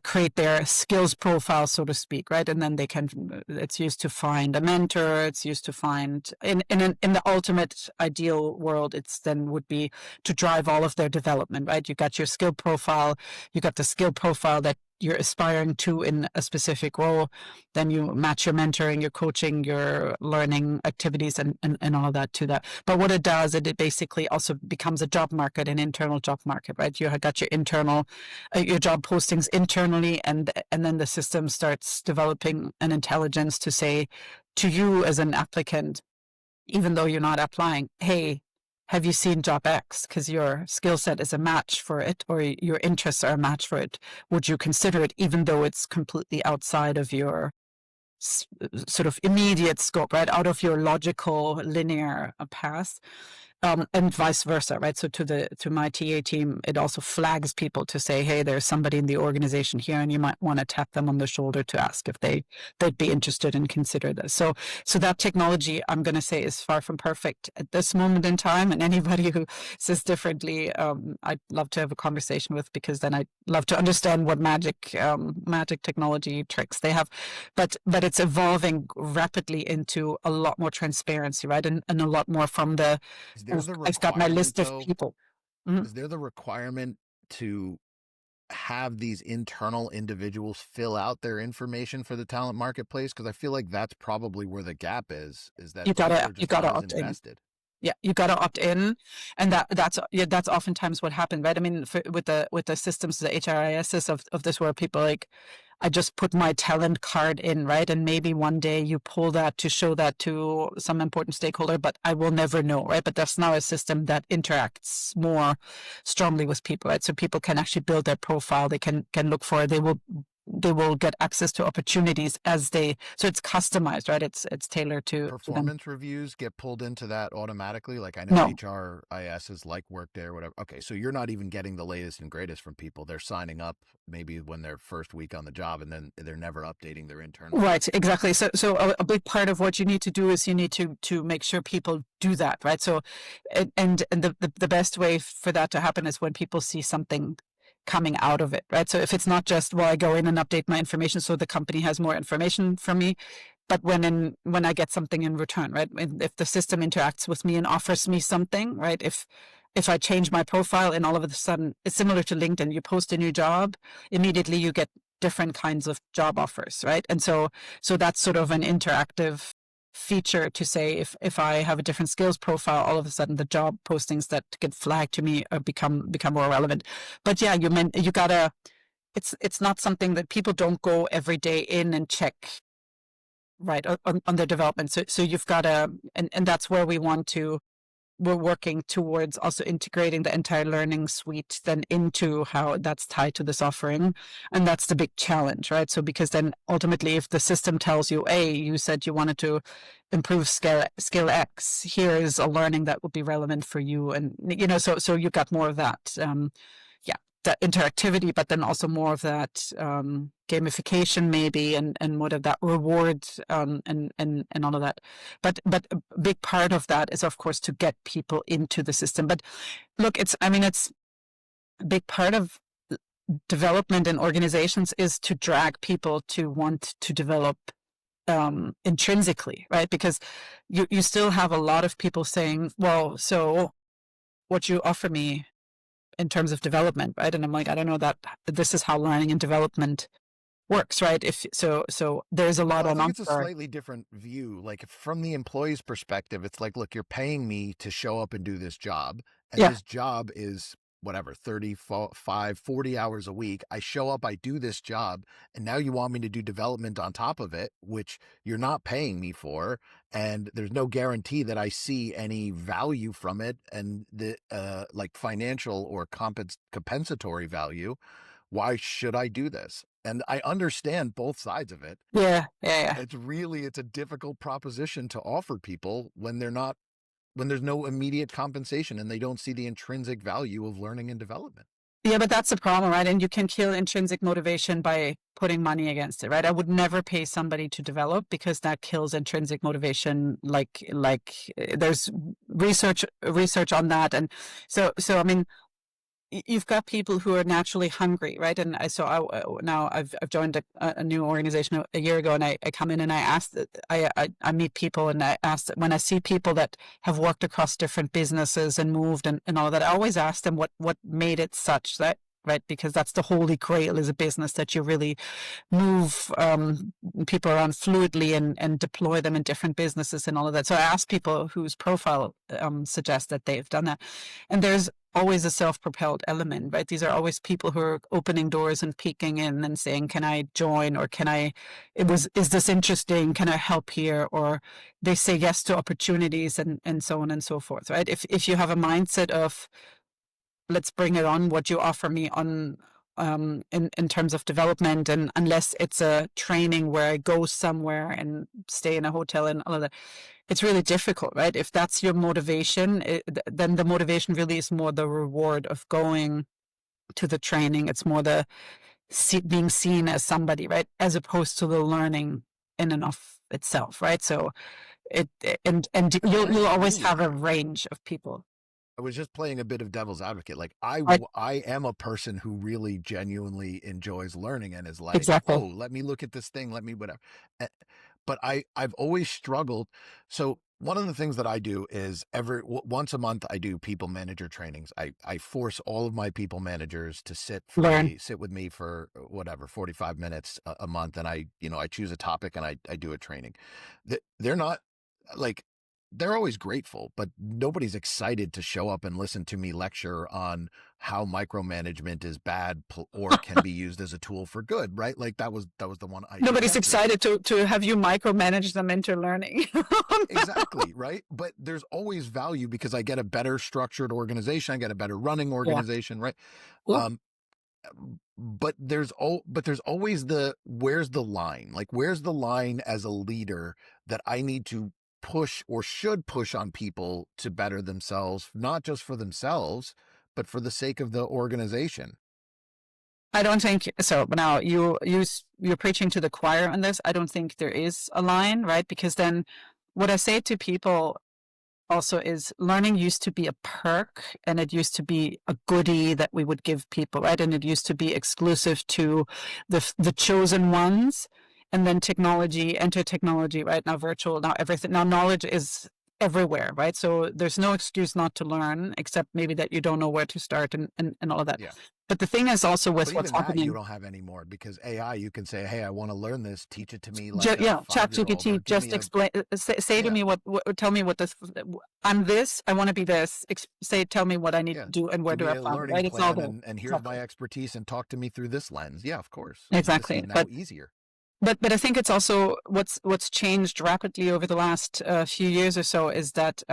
create their skills profile, so to speak, right? And then they can. It's used to find a mentor. It's used to find in the ultimate ideal world, it's then would be to drive all of their development, right? You got your skill profile, you got the skill profile that you're aspiring to in a specific role, then you match your mentoring, your coaching, your learning activities, and all of that to that. But what it does, it basically also becomes a job market, an internal job market, right? You have got your internal, your job postings internally, and then the system starts developing an intelligence to say to you as an applicant, even though you're not applying, hey, have you seen job X? Because your skill set is a match for it, or your interests are a match for it. Would you consider it, even though it's completely outside of your sort of immediate scope, right? Out of your logical linear path? And vice versa, right? So to my TA team, it also flags people to say, hey, there's somebody in the organization here, and you might want to tap them on the shoulder to ask if they'd be interested and consider this. So that technology, I'm going to say, is far from perfect at this moment in time. And anybody who says differently, I'd love to have a conversation with, because then I'd love to understand what magic technology tricks they have. But it's evolving rapidly into a lot more transparency, right? And a lot more from the Is there the I've got my requirement list of though? people. Mhm. Is there the requirement to have these internal individuals fill out their information for the talent marketplace? Because I feel like that's probably where the gap is that people are You just gotta not as opt in. invested. Yeah, you got to opt in, and that's oftentimes what happened, right? I mean, with the systems, the HRISs of this, where people like, I just put my talent card in, right? And maybe one day you pull that to show that to some important stakeholder, but I will never know, right? But that's now a system that interacts more strongly with people, right? So people can actually build their profile. They can look for it. They will get access to opportunities as they, so it's customized, right? It's tailored to them. Performance reviews get pulled into that automatically. Like I know No, HRIS is like Workday or whatever. Okay, so you're not even getting the latest and greatest from people. They're signing up maybe when they're first week on the job, and then they're never updating their internal. right, exactly. So a big part of what you need to do is you need to make sure people do that, right? So, and the best way for that to happen is when people see something coming out of it, right? So if it's not just, well, I go in and update my information so the company has more information from me, but when I get something in return, right? If the system interacts with me and offers me something, right? If I change my profile and all of a sudden it's similar to LinkedIn, you post a new job, immediately you get different kinds of job offers, right? And so that's sort of an interactive feature to say, if I have a different skills profile, all of a sudden the job postings that get flagged to me become more relevant. But yeah, you gotta, it's not something that people don't go every day in and check, right, on their development. So you've got to, and that's where we're working towards also integrating the entire learning suite then into how that's tied to this offering. And that's the big challenge, right? So because then ultimately, if the system tells you, hey, you said you wanted to improve skill X, here is a learning that would be relevant for you. And, so you got more of that. Yeah, that interactivity, but then also more of that gamification maybe, and more of that reward, and all of that. But a big part of that is, of course, to get people into the system. But look, it's a big part of development in organizations is to drag people to want to develop intrinsically, right? Because you still have a lot of people saying, well, so what you offer me in terms of development, right? And I'm like, I don't know that this is how learning and development works, right? If so there's a lot Well, I on think it's a offer. slightly different view. Like from the employee's perspective, it's like, look, you're paying me to show up and do this job. And Yeah, this job is whatever, 35, 40 hours a week. I show up, I do this job. And now you want me to do development on top of it, which you're not paying me for. And there's no guarantee that I see any value from it. And the like financial or compensatory value. Why should I do this? And I understand both sides of it. yeah. It's a difficult proposition to offer people when there's no immediate compensation and they don't see the intrinsic value of learning and development. Yeah, but that's the problem, right? And you can kill intrinsic motivation by putting money against it, right? I would never pay somebody to develop because that kills intrinsic motivation. There's research on that, and so I mean, you've got people who are naturally hungry, right? And now I've joined a new organization a year ago, and I come in and I ask, I meet people, and I ask, when I see people that have worked across different businesses and moved and all that, I always ask them what made it such that, right? Because that's the holy grail, is a business that you really move people around fluidly and deploy them in different businesses and all of that. So I ask people whose profile suggests that they've done that, and there's always a self-propelled element, right? These are always people who are opening doors and peeking in and saying, can I join, or is this interesting? Can I help here? Or they say yes to opportunities, and so on and so forth, right? If you have a mindset of, let's bring it on, what you offer me on, in terms of development, and unless it's a training where I go somewhere and stay in a hotel and all of that, it's really difficult, right? If that's your motivation, then the motivation really is more the reward of going to the training. It's more the being seen as somebody, right? As opposed to the learning in and of itself, right? So it, and I you'll agree always with have a you. range of people, I was just playing a bit of devil's advocate. Like right? I am a person who really genuinely enjoys learning and is like, Exactly. oh, let me look at this thing, let me whatever. Eh, But I've always struggled. So One of the things that I do is once a month I do people manager trainings. I force all of my people managers to sit Learn. with me for whatever 45 minutes a month, and I choose a topic and I do a training. They're not like they're always grateful, but nobody's excited to show up and listen to me lecture on how micromanagement is bad or can be used as a tool for good, right? Like that was the one I just Nobody's mentioned. excited to have you micromanage them into learning. Exactly, right? But there's always value because I get a better structured organization, I get a better running Yeah. organization, right? Yeah. Um, but there's always where's the line? Like where's the line as a leader that I need to push or should push on people to better themselves, not just for themselves, but for the sake of the organization? I don't think so. But now you're preaching to the choir on this. I don't think there is a line, right? Because then what I say to people also is learning used to be a perk and it used to be a goodie that we would give people, right? And it used to be exclusive to the chosen ones. And then enter technology, right? Now virtual, now everything, now knowledge is everywhere, right? So there's no excuse not to learn, except maybe that you don't know where to start and all of that. Yeah. But the thing is also with But what's even that you happening. don't have anymore because AI, you can say, hey, I want to learn this, teach it to me like a Yeah, chat 5-year-old or GPT, give just me a, explain, say to yeah, me tell me what this, I'm this, I want to be this, tell me what I need yeah. to do and where Give do me I a plan, learning right? It's all plan there. and here's my Exactly. expertise and talk to me through this lens. Yeah, of course. I mean, this is Exactly. now easier. But I think it's also what's changed rapidly over the last few years or so is that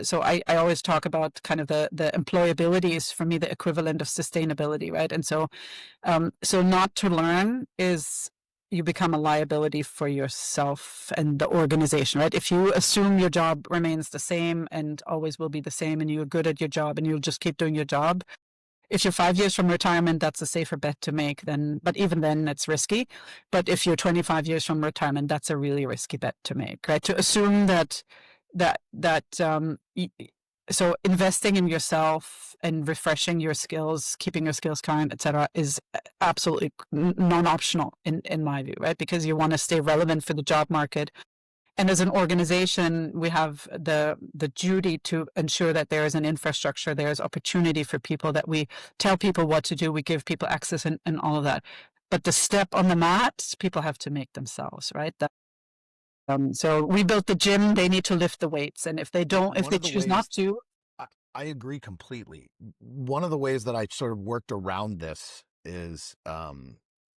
so I always talk about kind of the employability is for me the equivalent of sustainability, right? And so not to learn is you become a liability for yourself and the organization, right? If you assume your job remains the same and always will be the same and you're good at your job and you'll just keep doing your job, if you're 5 years from retirement, that's a safer bet to make than, but even then it's risky. But if you're 25 years from retirement, that's a really risky bet to make, right? To assume that so investing in yourself and refreshing your skills, keeping your skills current, etc., is absolutely non-optional in my view, right? Because you want to stay relevant for the job market. And as an organization, we have the duty to ensure that there is an infrastructure, there is opportunity for people, that we tell people what to do, we give people access and all of that. But the step on the mat, people have to make themselves, right? So we built the gym, they need to lift the weights. And if they don't, if One they of the choose not ways to. I, I agree completely. One of the ways that I sort of worked around this is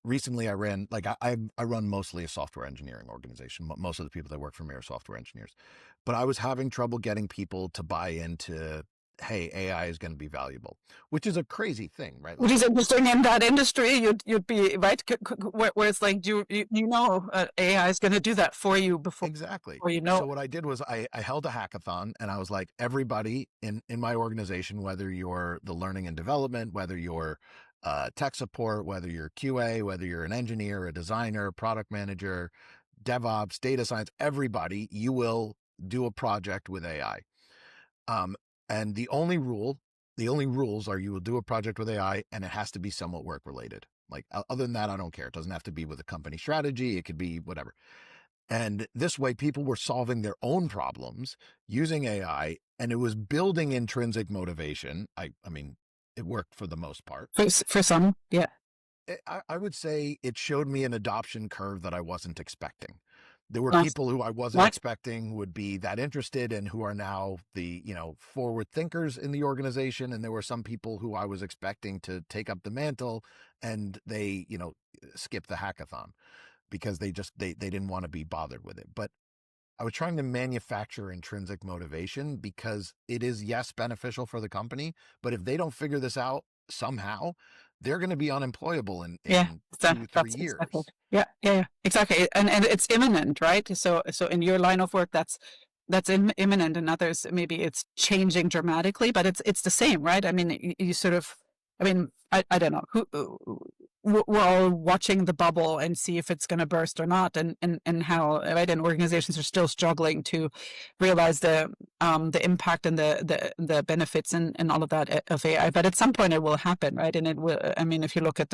recently I ran, like I run mostly a software engineering organization. Most of the people that work for me are software engineers, but I was having trouble getting people to buy into, hey, AI is going to be valuable, which is a crazy thing, right? What Like is interesting in that industry, you'd be right, where it's like AI is going to do that for you before exactly. you know. So what I did was I held a hackathon and I was like, everybody in my organization, whether you're the learning and development, whether you're tech support, whether you're QA, whether you're an engineer, a designer, product manager, DevOps, data science, everybody, you will do a project with AI. And the only rules are you will do a project with AI and it has to be somewhat work related. Like other than that, I don't care. It doesn't have to be with a company strategy. It could be whatever. And this way, people were solving their own problems using AI, and it was building intrinsic motivation. I mean, it worked for the most part. For some, yeah. I would say it showed me an adoption curve that I wasn't expecting. There were Nice. people who I wasn't Right. expecting would be that interested and who are now the, forward thinkers in the organization. And there were some people who I was expecting to take up the mantle and they, skip the hackathon because they didn't want to be bothered with it. But I was trying to manufacture intrinsic motivation because it is, yes, beneficial for the company, but if they don't figure this out somehow, they're going to be unemployable Yeah, in 2-3 that's exactly. years. Yeah, exactly. And it's imminent, right? So in your line of work, that's imminent. And others, maybe it's changing dramatically, but it's the same, right? I mean, you sort of, I mean, I don't know we're all watching the bubble and see if it's going to burst or not, and how, right? And organizations are still struggling to realize the impact and the benefits and all of that of AI. But at some point, it will happen, right? And it will. I mean, if you look at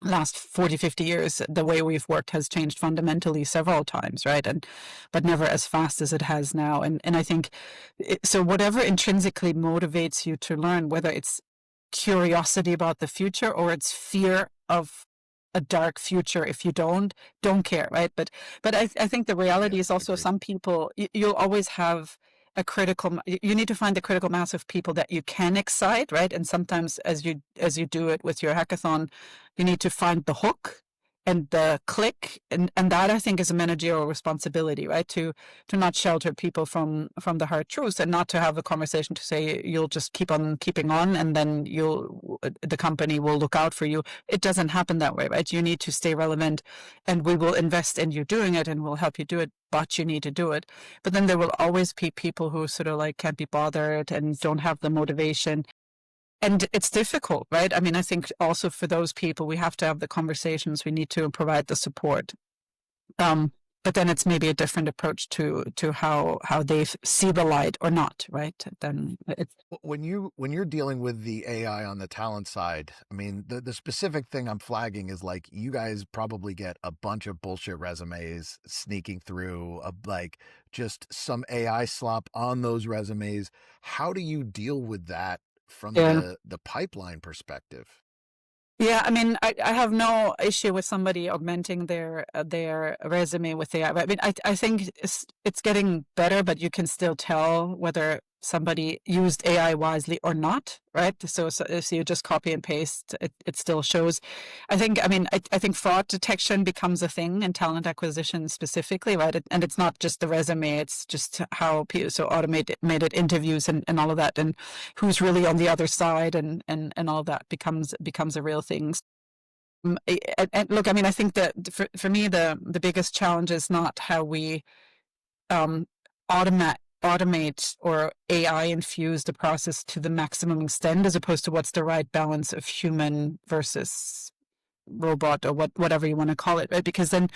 last 40, 50 years, the way we've worked has changed fundamentally several times, right? But never as fast as it has now. And I think, so whatever intrinsically motivates you to learn, whether it's curiosity about the future or it's fear of a dark future if you don't care, right? But I think the reality is also Agreed. some people, you'll always have you need to find the critical mass of people that you can excite, right? And sometimes as you do it with your hackathon, you need to find the hook and the click, and that I think is a managerial responsibility, right? To not shelter people from the hard truths, and not to have a conversation to say you'll just keep on keeping on and then the company will look out for you. It doesn't happen that way, right? You need to stay relevant, and we will invest in you doing it and we'll help you do it, but you need to do it. But then there will always be people who sort of like can't be bothered and don't have the motivation. And it's difficult, right? I mean, I think also for those people, we have to have the conversations. We need to provide the support. But then it's maybe a different approach to how they see the light or not, right? Then it's When you're dealing with the AI on the talent side, I mean, the specific thing I'm flagging is like you guys probably get a bunch of bullshit resumes sneaking through, like just some AI slop on those resumes. How do you deal with that from yeah. the pipeline perspective? Yeah, I mean, I have no issue with somebody augmenting their resume with AI. I mean, I think it's getting better, but you can still tell whether somebody used AI wisely or not, right? So if you just copy and paste, it still shows. I mean, I think fraud detection becomes a thing in talent acquisition specifically, right? And it's not just the resume; it's just how people, so automated interviews and all of that, and who's really on the other side, and all of that becomes a real thing. And look, I mean, I think that for me, the biggest challenge is not how we um, automate or AI infuse the process to the maximum extent, as opposed to what's the right balance of human versus robot or whatever you want to call it, right? Because then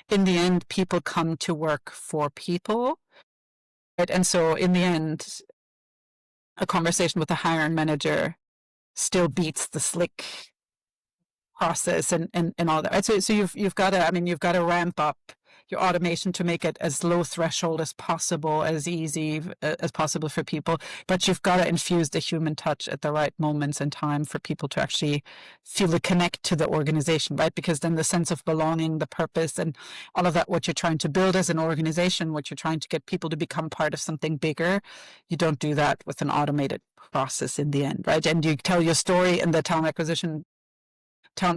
in the end, people come to work for people, right? And so in the end, a conversation with a hiring manager still beats the slick process and all that, right? So you've got to, I mean, you've got to ramp up your automation to make it as low threshold as possible, as easy as possible for people. But you've got to infuse the human touch at the right moments in time for people to actually feel the connect to the organization, right? Because then the sense of belonging, the purpose, and all of that, what you're trying to build as an organization, what you're trying to get people to become part of something bigger, you don't do that with an automated process in the end, right? And you tell your story in the talent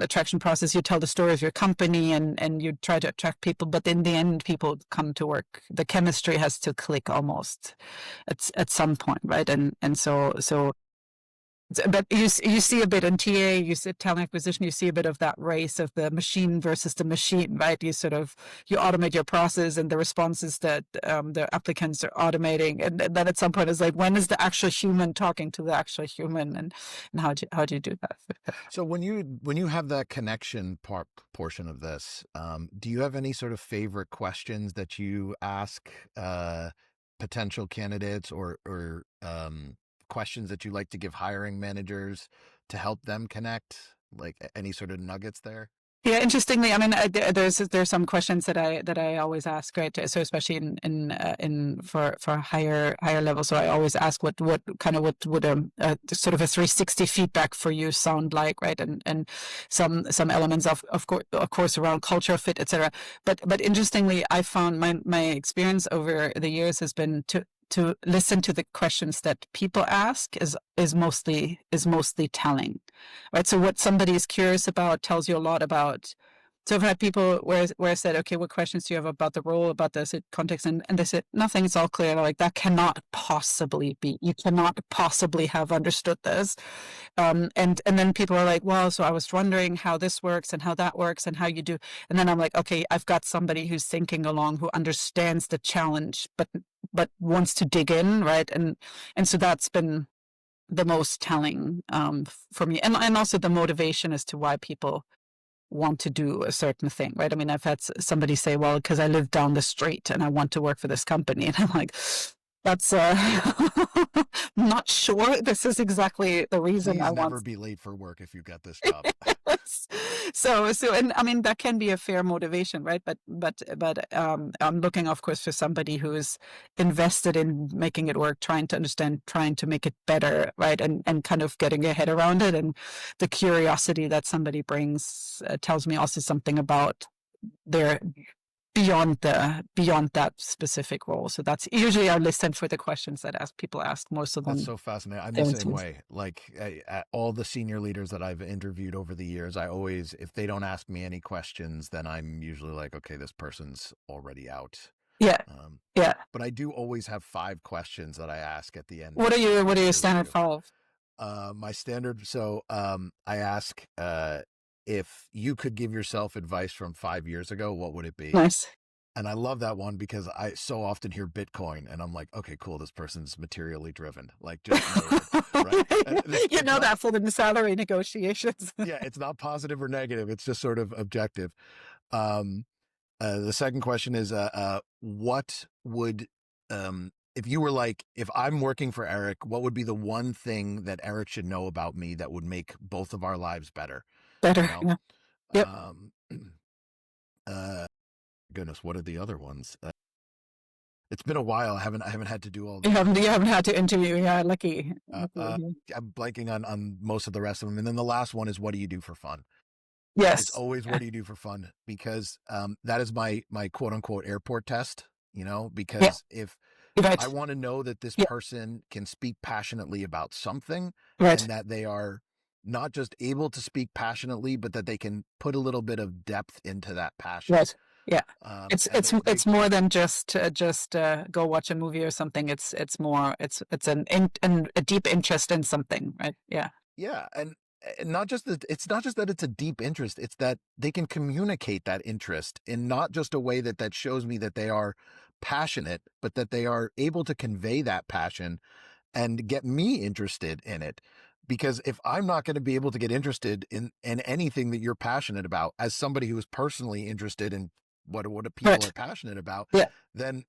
attraction process. You tell the story of your company and you try to attract people, but in the end, people come to work. The chemistry has to click almost at some point, right? And so but you see a bit in TA, you see talent acquisition, you see a bit of that race of the machine versus the machine, right? You automate your process and the responses that the applicants are automating, and then at some point it's like, when is the actual human talking to the actual human, and how do you do that? So when you have that connection portion of this, do you have any sort of favorite questions that you ask potential candidates or questions that you like to give hiring managers to help them connect? Like any sort of nuggets there? Yeah, interestingly, I mean, there's some questions that I always ask, right? So especially in for higher level, so I always ask what would a sort of a 360 feedback for you sound like, right? And some elements of course around culture fit, etc. But interestingly, I found my experience over the years has been to listen to the questions that people ask is mostly telling, right? So what somebody is curious about tells you a lot about. So I've had people where I said, okay, what questions do you have about the role, about the context, and they said nothing. It's all clear. Like, that cannot possibly be. You cannot possibly have understood this. And then people are like, well, so I was wondering how this works and how that works and how you do. And then I'm like, okay, I've got somebody who's thinking along, who understands the challenge, but wants to dig in, right? And so that's been the most telling for me, and also the motivation as to why people want to do a certain thing, right? I mean, I've had somebody say, well, because I live down the street and I want to work for this company, and I'm like, That's not sure this is exactly the reason I Please want. never be late for work if you get this job. So, and I mean, that can be a fair motivation, right? But I'm looking, of course, for somebody who is invested in making it work, trying to understand, trying to make it better, right? And kind of getting your head around it. And the curiosity that somebody brings tells me also something about their beyond that specific role. So that's usually I listen for the questions that people ask more so That's than so fascinating. I'm the the same answers. way. Like all the senior leaders that I've interviewed over the years, I always, if they don't ask me any questions, then I'm usually like, okay, this person's already out. Yeah, Um, yeah. but I do always have 5 questions that I ask at the end What are of you? What my are your standard interview. follow? My standard, so I ask if you could give yourself advice from 5 years ago, what would it be? Nice. And I love that one because I so often hear Bitcoin and I'm like, okay, cool. This person's materially driven, like just noted, right? And You it's know not, that for the salary negotiations. yeah, it's not positive or negative. It's just sort of objective. Um, the second question is, what would, if you were like, if I'm working for Eric, what would be the one thing that Eric should know about me that would make both of our lives better? You Better. know, Yeah. Yep. um, uh, goodness, what are the other ones? It's been a while. I haven't had to do all these. You haven't had to interview. Yeah, lucky. Uh, uh, Lucky. I'm blanking on most of the rest of them. And then the last one is, what do you do for fun? It's Yes. always, what Yeah. do you do for fun? Because that is my quote unquote airport test. Yeah. Because if I Right. want to know that this Yeah. person can speak passionately about something, and Right. that they are not just able to speak passionately, but that they can put a little bit of depth into that passion. Right. Yeah. And they It's more than just go watch a movie or something. It's more it's a deep interest in something, right? Yeah. Yeah, and not just that, it's not just that it's a deep interest, it's that they can communicate that interest in not just a way that shows me that they are passionate, but that they are able to convey that passion and get me interested in it. Because if I'm not going to be able to get interested in anything that you're passionate about, as somebody who is personally interested in what people are Right. passionate about, Yeah. then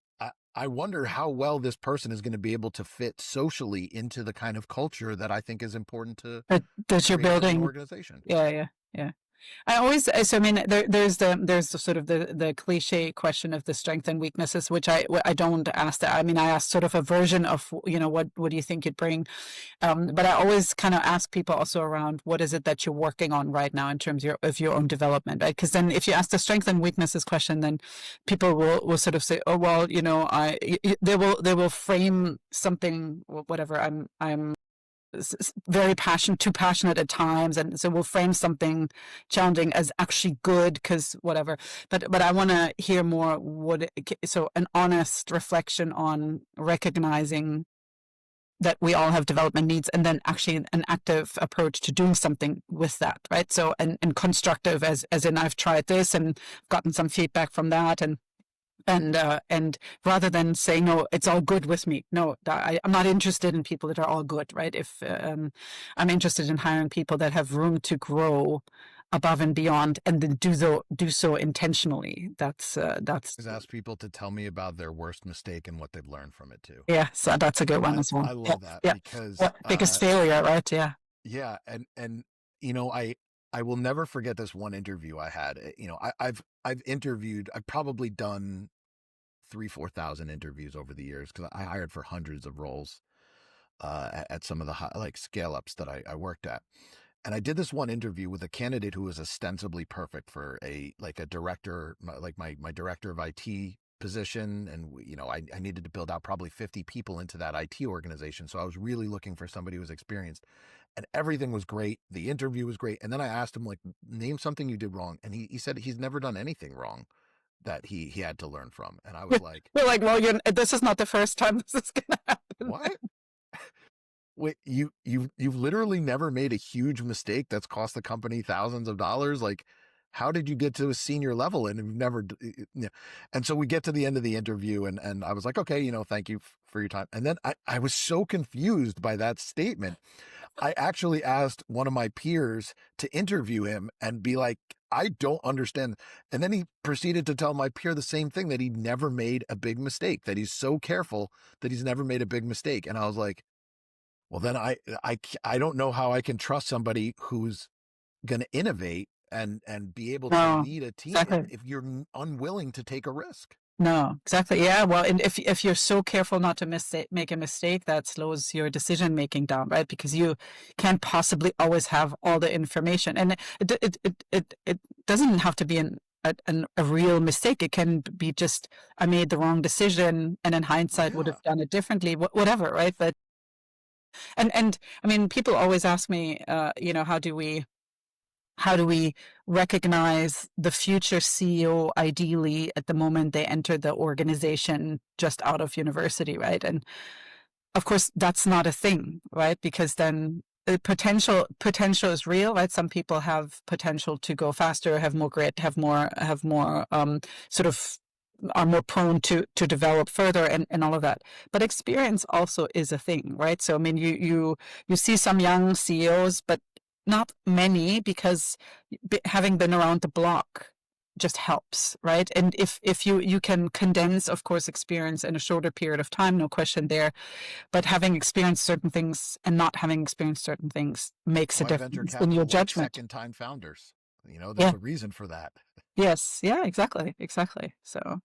I wonder how well this person is going to be able to fit socially into the kind of culture that I think is important to That you're create within an building. organization. Yeah. Yeah. Yeah. I always, so I mean, there's the sort of the cliche question of the strength and weaknesses, which I don't ask that. I mean, I ask sort of a version of, what do you think you'd bring? But I always kind of ask people also around what is it that you're working on right now in terms of your own development, right? Because then if you ask the strength and weaknesses question, then people will sort of say, oh well, they will frame something, whatever. I'm very too passionate at times, and so we'll frame something challenging as actually good because whatever. But I want to hear more. So an honest reflection on recognizing that we all have development needs, and then actually an active approach to doing something with that, right? So and constructive, as in I've tried this and gotten some feedback from that, and rather than saying no, it's all good with me. No, I'm not interested in people that are all good, right? If I'm interested in hiring people that have room to grow above and beyond, and then do so intentionally. That's Is ask people to tell me about their worst mistake and what they've learned from it too. yeah. So that's a good one as well. I Yeah, love that yeah. because What biggest failure, right? Yeah. yeah, and I will never forget this one interview I had. I've interviewed, I've probably done 3,000-4,000 interviews over the years because I hired for hundreds of roles at some of the like scale ups that I worked at. And I did this one interview with a candidate who was ostensibly perfect for a director, like my director of IT position. And, I needed to build out probably 50 people into that IT organization. So I was really looking for somebody who was experienced, and everything was great. The interview was great. And then I asked him, like, name something you did wrong. And he said he's never done anything wrong that he had to learn from. And I was like, We're like, well, this is not the first time this is going to happen. what? Wait, you've literally never made a huge mistake that's cost the company thousands of dollars? Like, how did you get to a senior level and you've never, and so we get to the end of the interview and I was like, okay, thank you for your time. And then I was so confused by that statement. I actually asked one of my peers to interview him and be like, I don't understand. And then he proceeded to tell my peer the same thing, that he never made a big mistake, that he's so careful that he's never made a big mistake. And I was like, well, then I don't know how I can trust somebody who's going to innovate and be able to No, lead a team exactly. if you're unwilling to take a risk. No, exactly. Yeah. Well, and if you're so careful not to make a mistake, that slows your decision making down, right? Because you can't possibly always have all the information, and it doesn't have to be a real mistake. It can be just, I made the wrong decision, and in hindsight would Yeah. have done it differently. Whatever, right? But and I mean, people always ask me, how do we recognize the future CEO ideally at the moment they enter the organization just out of university, right? And of course, that's not a thing, right? Because then the potential is real, right? Some people have potential to go faster, have more grit, have more sort of are more prone to develop further and all of that. But experience also is a thing, right? So I mean, you see some young CEOs, but not many, because having been around the block just helps, right? And if you can condense, of course, experience in a shorter period of time, no question there. But having experienced certain things and not having experienced certain things makes a Why venture difference in your capital like judgment. second-time founders? There's Yeah. a reason for that. Yes. Yeah. Exactly. So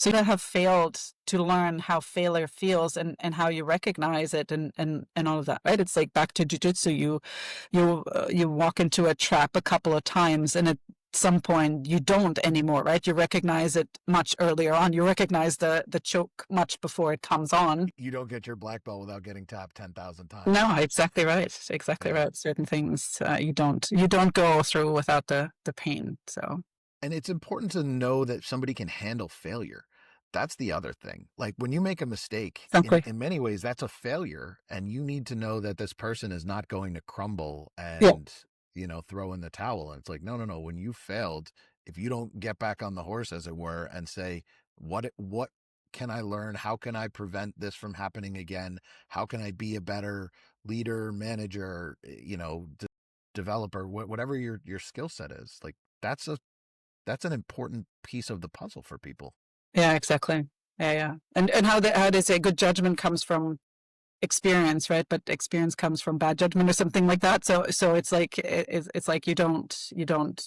you have failed to learn how failure feels and how you recognize it and all of that, right? It's like back to Jiu-Jitsu. You walk into a trap a couple of times, and at some point you don't anymore, right? You recognize it much earlier on. You recognize the choke much before it comes on. You don't get your black belt without getting tapped 10,000 times. No, exactly right. Exactly Yeah. right. Certain things you don't go through without the pain. So. And it's important to know that somebody can handle failure. That's the other thing. Like when you make a mistake, Exactly. in many ways, that's a failure. And you need to know that this person is not going to crumble Yeah. and, throw in the towel. And it's like, no. When you failed, if you don't get back on the horse, as it were, and say, what can I learn? How can I prevent this from happening again? How can I be a better leader, manager, developer, whatever your skill set is? Like that's an important piece of the puzzle for people. Yeah, exactly. Yeah. And how they say good judgment comes from experience, right? But experience comes from bad judgment or something like that. So it's like it's like you don't.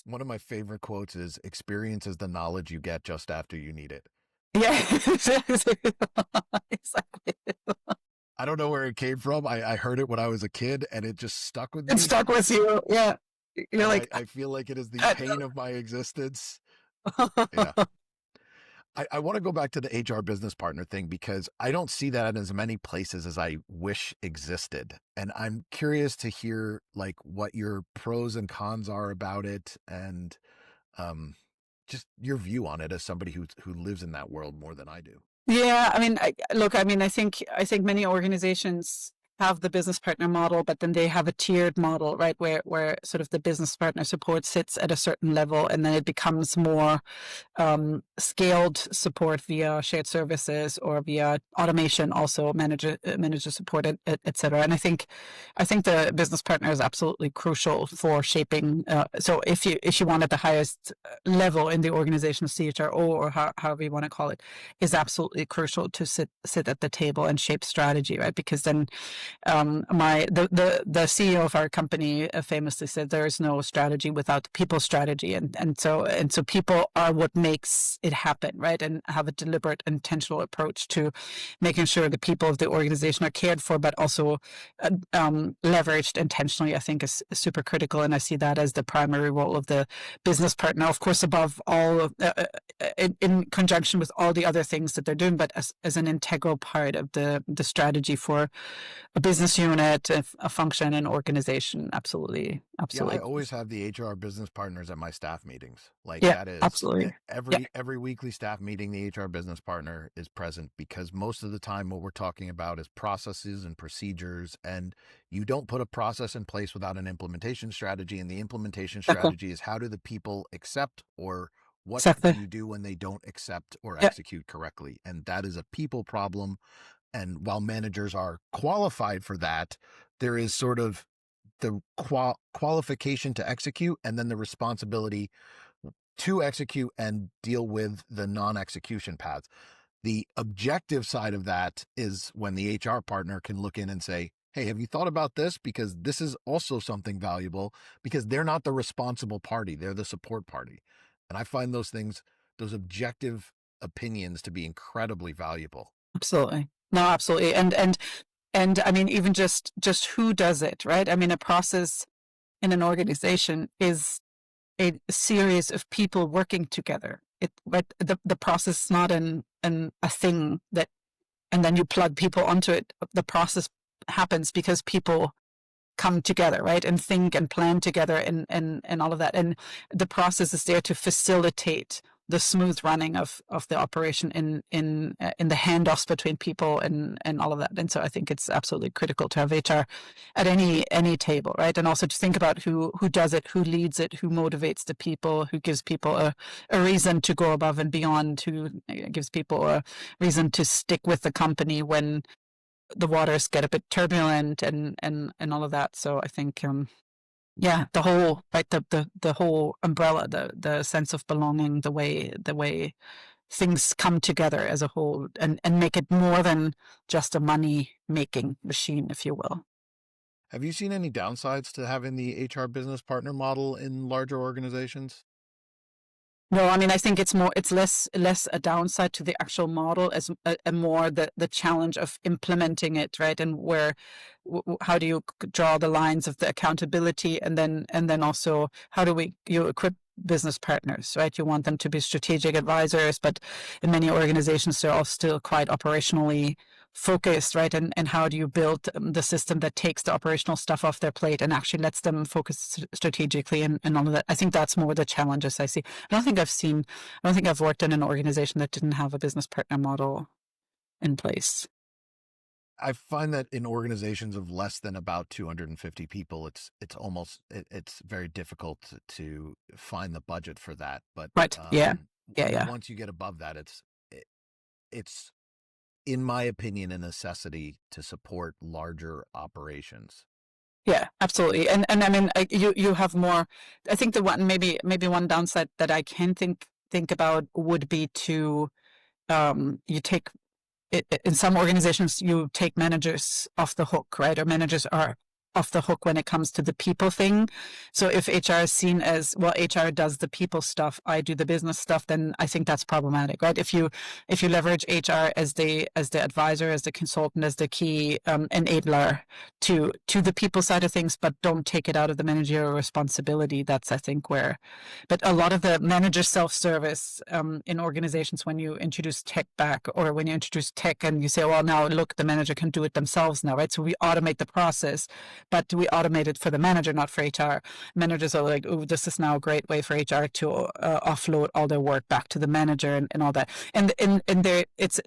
One of my favorite quotes is, experience is the knowledge you get just after you need it. Yeah. Exactly. I don't know where it came from. I heard it when I was a kid and it just stuck with me. It stuck with you. Yeah. You're And like, I feel like it is the pain of my existence. Yeah. I want to go back to the HR business partner thing, because I don't see that in as many places as I wish existed. And I'm curious to hear like what your pros and cons are about it, and just your view on it as somebody who lives in that world more than I do. Yeah, I mean, I think many organizations have the business partner model, but then they have a tiered model, right, where sort of the business partner support sits at a certain level, and then it becomes more scaled support via shared services or via automation, also manager support, et cetera. And I think the business partner is absolutely crucial for shaping. So if you want at the highest level in the organization, CHRO or however you want to call it, is absolutely crucial to sit at the table and shape strategy, right? Because then the CEO of our company famously said there is no strategy without people strategy, and so people are what makes it happen, right? And have a deliberate, intentional approach to making sure the people of the organization are cared for, but also leveraged intentionally. I think is super critical, and I see that as the primary role of the business partner, of course, above all, in conjunction with all the other things that they're doing, but as an integral part of the strategy for a business unit, a function, an organization. Absolutely, Yeah, I absolutely. always have the HR business partners at my staff meetings. Like Yeah, that is absolutely. Yeah, every weekly staff meeting, the HR business partner is present because most of the time what we're talking about is processes and procedures, and you don't put a process in place without an implementation strategy, and the implementation exactly, strategy is how do the people accept, or what do exactly. you do when they don't accept or Yeah, execute correctly? And that is a people problem. And while managers are qualified for that, there is sort of the qualification to execute and then the responsibility to execute and deal with the non-execution paths. The objective side of that is when the HR partner can look in and say, hey, have you thought about this? Because this is also something valuable, because they're not the responsible party, they're the support party. And I find those things, those objective opinions, to be incredibly valuable. absolutely. No, absolutely. And I mean, even just who does it, right? I mean, a process in an organization is a series of people working together. But the process is not an a thing that, and then you plug people onto it. The process happens because people come together, right, and think and plan together, and all of that. And the process is there to facilitate the smooth running of the operation in the handoffs between people and all of that. And so I think it's absolutely critical to have HR at any table, right? And also to think about who does it, who leads it, who motivates the people, who gives people a reason to go above and beyond, who gives people a reason to stick with the company when the waters get a bit turbulent and all of that. So I think yeah, the whole, right, the whole umbrella, the sense of belonging, the way things come together as a whole, and make it more than just a money making machine, if you will. Have you seen any downsides to having the HR business partner model in larger organizations? No, I mean, I think it's less a downside to the actual model as a more the challenge of implementing it, right? And where, how do you draw the lines of the accountability, and then also how do you equip business partners, right? You want them to be strategic advisors, but in many organizations they're all still quite operationally focused, right? And how do you build the system that takes the operational stuff off their plate and actually lets them focus strategically, and all of that? I think that's more the challenges I see. I don't think I've worked in an organization that didn't have a business partner model in place. I find that in organizations of less than about 250 people, it's very difficult to find the budget for that. But Right. Yeah. Yeah. Yeah. once you get above that, it's in my opinion a necessity to support larger operations. Yeah, absolutely. And I mean, you have more. I think the one, maybe one downside that I can think about would be to you take in some organizations you take managers off the hook, right? Or managers are off the hook when it comes to the people thing. So if HR is seen as, well, HR does the people stuff, I do the business stuff, then I think that's problematic, right? If you leverage HR as the advisor, as the consultant, as the key enabler to the people side of things, but don't take it out of the managerial responsibility, that's, I think, where. But a lot of the manager self-service in organizations, when you introduce tech back, or when you introduce tech and you say, well, now look, the manager can do it themselves now, right? So we automate the process, but we automate it for the manager, not for HR. Managers are like, oh, this is now a great way for HR to offload all their work back to the manager, and all that. And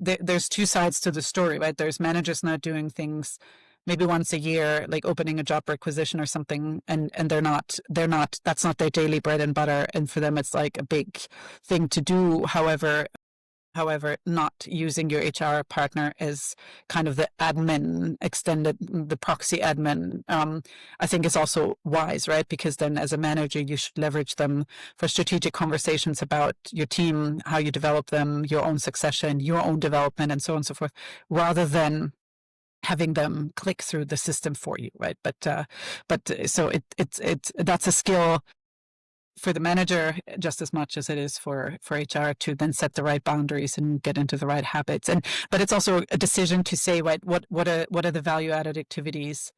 there's two sides to the story, right? There's managers now doing things maybe once a year, like opening a job requisition or something, and they're not that's not their daily bread and butter, and for them it's like a big thing to do. However, not using your HR partner as kind of the admin, the proxy admin, I think is also wise, right? Because then as a manager, you should leverage them for strategic conversations about your team, how you develop them, your own succession, your own development, and so on and so forth, rather than having them click through the system for you, right? But so it's that's a skill for the manager just as much as it is for HR to then set the right boundaries and get into the right habits. But it's also a decision to say, right, what are the value added activities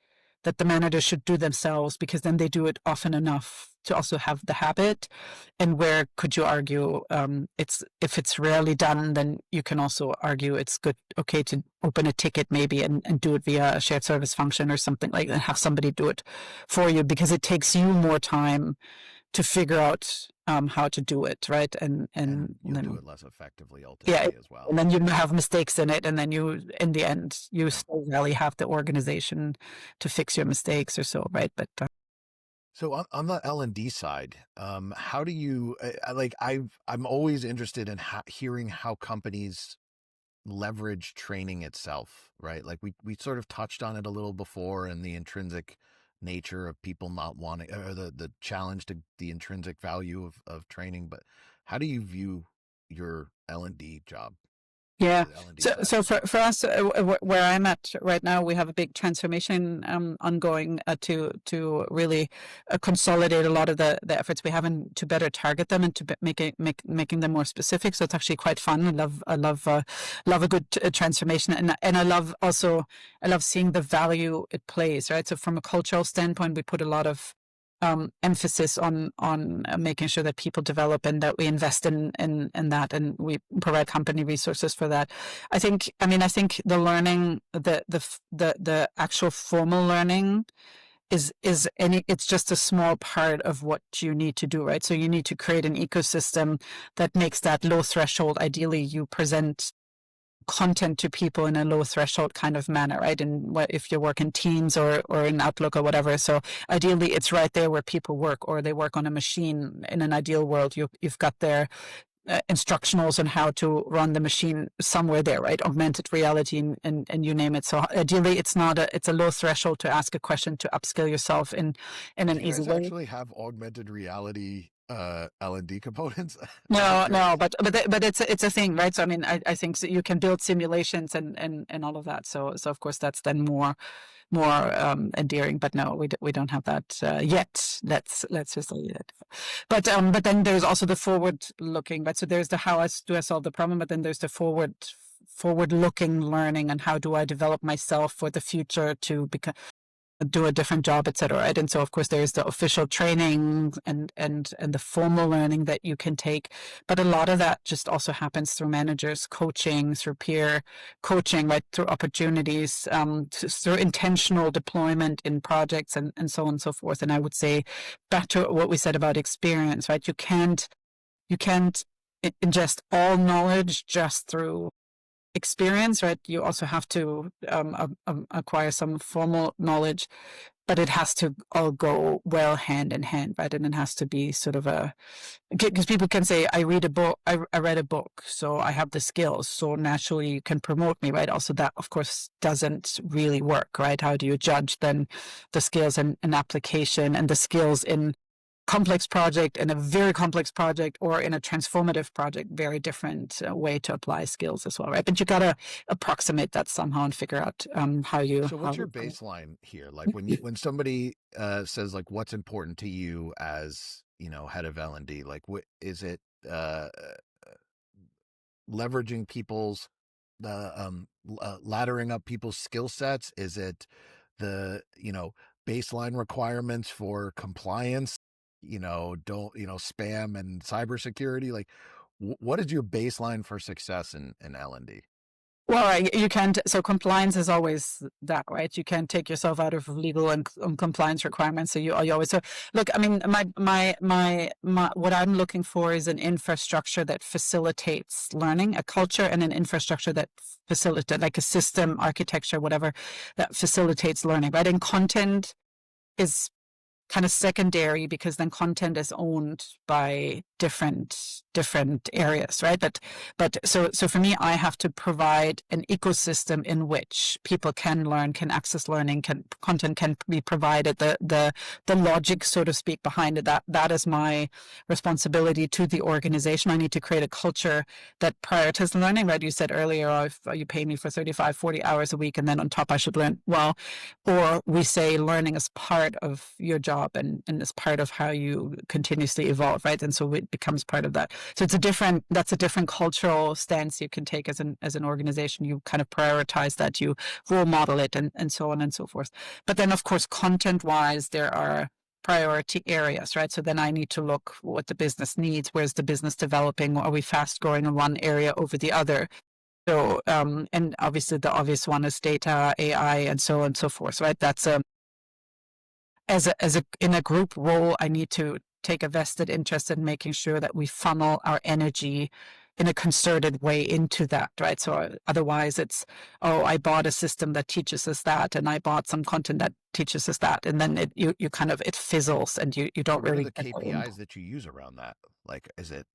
that the manager should do themselves, because then they do it often enough to also have the habit, and where could you argue it's if it's rarely done, then you can also argue it's okay to open a ticket maybe and do it via a shared service function or something like that, have somebody do it for you, because it takes you more time to figure out how to do it, right? And you'll then do it less effectively yeah, ultimately as well. and then you have mistakes in it, and then you, in the end, you still really have the organization to fix your mistakes or so, right? But So on the L&D side, how do you like? I'm always interested in hearing how companies leverage training itself, right? Like we sort of touched on it a little before, and the intrinsic nature of people not wanting, or the challenge to the intrinsic value of training. But how do you view your L&D job? yeah. The L&D So, side. so for us, where I'm at right now, we have a big transformation ongoing to really consolidate a lot of the efforts we have, and to better target them, and to making them more specific. So it's actually quite fun. I love a good transformation, and I love seeing the value it plays. Right. So from a cultural standpoint, we put a lot of emphasis on making sure that people develop, and that we invest in that, and we provide company resources for that. I think the learning, the actual formal learning it's just a small part of what you need to do, right? So you need to create an ecosystem that makes that low threshold. Ideally, you present content to people in a low threshold kind of manner, right? And if you work in Teams or in Outlook or whatever. So ideally, it's right there where people work, or they work on a machine. In an ideal world, you've got their instructionals on how to run the machine somewhere there, right? Augmented reality and you name it. So ideally, it's a low threshold to ask a question, to upskill yourself in an Do you easy guys way. actually have augmented reality L&D components? No, but it's a thing, right? So I mean, I think so you can build simulations and all of that. So of course that's then more endearing. But no, we don't have that yet. Let's just say that. But then there's also the forward looking, right? So there's the how do I solve the problem, but then there's the forward looking learning, and how do I develop myself for the future to do a different job, etc. Right? And so of course there's the official training and the formal learning that you can take, but a lot of that just also happens through managers coaching, through peer coaching, right? Through opportunities, through intentional deployment in projects, and so on and so forth. And I would say, back to what we said about experience, right? You can't ingest all knowledge just through experience, right? You also have to acquire some formal knowledge, but it has to all go well hand in hand, right? And it has to be sort of because people can say, I read a book, I read a book, so I have the skills, so naturally you can promote me, right? Also, that of course doesn't really work, right? How do you judge then the skills in application, and the skills in complex project, and a very complex project, or in a transformative project? Very different way to apply skills as well, right? But you got to approximate that somehow and figure out how you. So what's your baseline here? Like when somebody says, like, what's important to you as, head of L&D, like what is it, leveraging people's laddering up people's skill sets? Is it the baseline requirements for compliance, don't spam and cybersecurity? Like what is your baseline for success in L&D? Well, you can't. So compliance is always that, right? You can't take yourself out of legal and compliance requirements. So you always. So look, I mean, my what I'm looking for is an infrastructure that facilitates learning, a culture, and an infrastructure that facilitates, like a system architecture, whatever, that facilitates learning, right? And content is kind of secondary, because then content is owned by different areas, right? But so for me, I have to provide an ecosystem in which people can learn, can access learning, content can be provided, the logic, so to speak, behind it. That is my responsibility to the organization. I need to create a culture that prioritizes learning, right? You said earlier, oh, if you pay me for 35, 40 hours a week, and then on top I should learn. Well, or we say learning is part of your job, and is part of how you continuously evolve, right? And so it becomes part of that. So that's a different cultural stance you can take as an organization. You kind of prioritize that, you role model it, and so on and so forth. But then of course, content wise, there are priority areas, right? So then I need to look what the business needs. Where's the business developing? Are we fast growing in one area over the other? So, and obviously the obvious one is data, AI, and so on and so forth, right? That's in a group role, I need to take a vested interest in making sure that we funnel our energy in a concerted way into that, right? So otherwise it's, oh, I bought a system that teaches us that, and I bought some content that teaches us that, and then you kind of, it fizzles, and you don't What are really the KPIs that you use around that? Like, is it,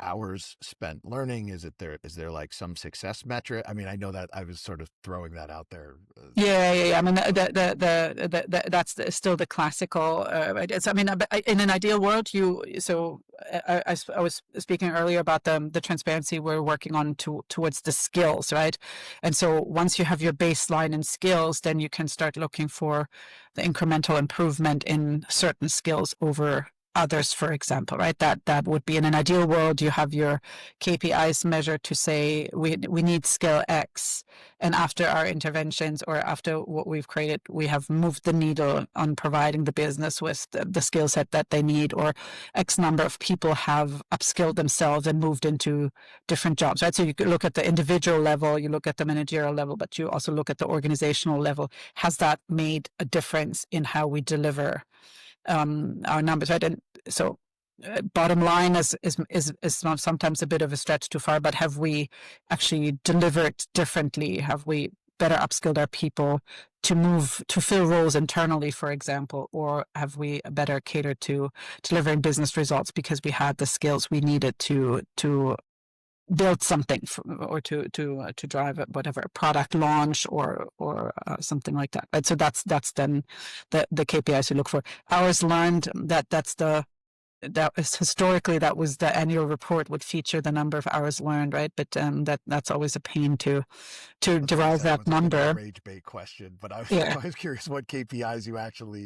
hours spent learning? Is there like some success metric? I mean, I know that I was sort of throwing that out there. Yeah. I mean, that's still the classical. Right? I mean, in an ideal world, I was speaking earlier about the transparency we're working on towards the skills, right? And so once you have your baseline in skills, then you can start looking for the incremental improvement in certain skills over others, for example, right? That would be in an ideal world. You have your KPIs measured to say we need skill X, and after our interventions or after what we've created, we have moved the needle on providing the business with the skill set that they need, or X number of people have upskilled themselves and moved into different jobs, right? So you look at the individual level, you look at the managerial level, but you also look at the organizational level. Has that made a difference in how we deliver our numbers, right? And so bottom line is sometimes a bit of a stretch too far, but have we actually delivered differently? Have we better upskilled our people to fill roles internally, for example, or have we better catered to delivering business results because we had the skills we needed to build something or to drive whatever product launch or something like that, right? So that's then the KPIs you look for. Hours learned, that is historically, that was the annual report would feature the number of hours learned, right? But that's always a pain to derive that number. A rage bait question, but I was curious what KPIs you actually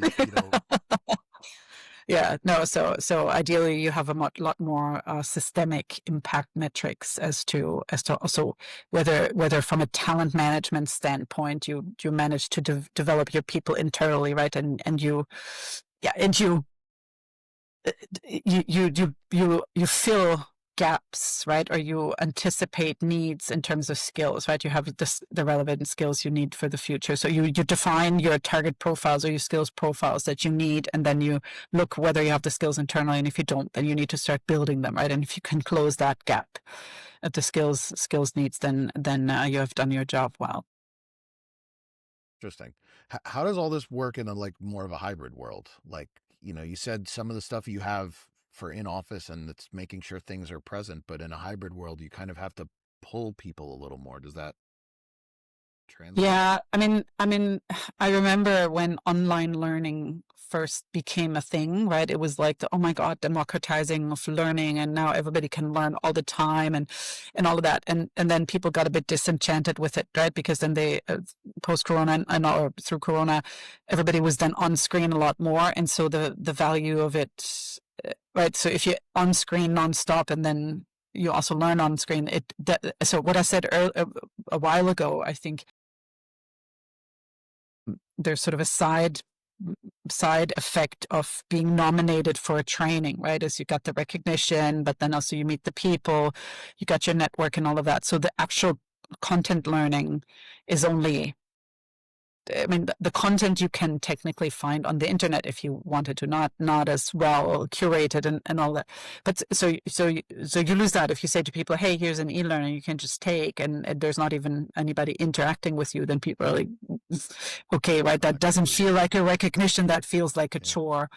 Yeah, no. So ideally, you have a lot more systemic impact metrics as to also whether from a talent management standpoint you manage to develop your people internally, right? And you fill gaps, right? Or you anticipate needs in terms of skills, right? You have the relevant skills you need for the future. So you define your target profiles or your skills profiles that you need, and then you look whether you have the skills internally, and if you don't, then you need to start building them, right? And if you can close that gap at the skills needs, then you have done your job well. Interesting. How does all this work in a more of a hybrid world? Like, you said some of the stuff you have for in office and it's making sure things are present, but in a hybrid world, you kind of have to pull people a little more. Does that translate? Yeah, I mean, I remember when online learning first became a thing, right? It was like oh my God, democratizing of learning, and now everybody can learn all the time, and all of that, and then people got a bit disenchanted with it, right? Because then they post Corona or through Corona, everybody was then on screen a lot more, and so the value of it, right? So if you're on screen nonstop and then you also learn on screen, so what I said a while ago, I think there's sort of a side effect of being nominated for a training, right? As you got the recognition, but then also you meet the people, you got your network and all of that. So the actual content learning is only, I mean, the content you can technically find on the internet if you wanted to, not as well curated and all that. But so you lose that if you say to people, hey, here's an e-learning you can just take, and there's not even anybody interacting with you. Then people are like, okay, right, that doesn't feel like a recognition, that feels like a chore.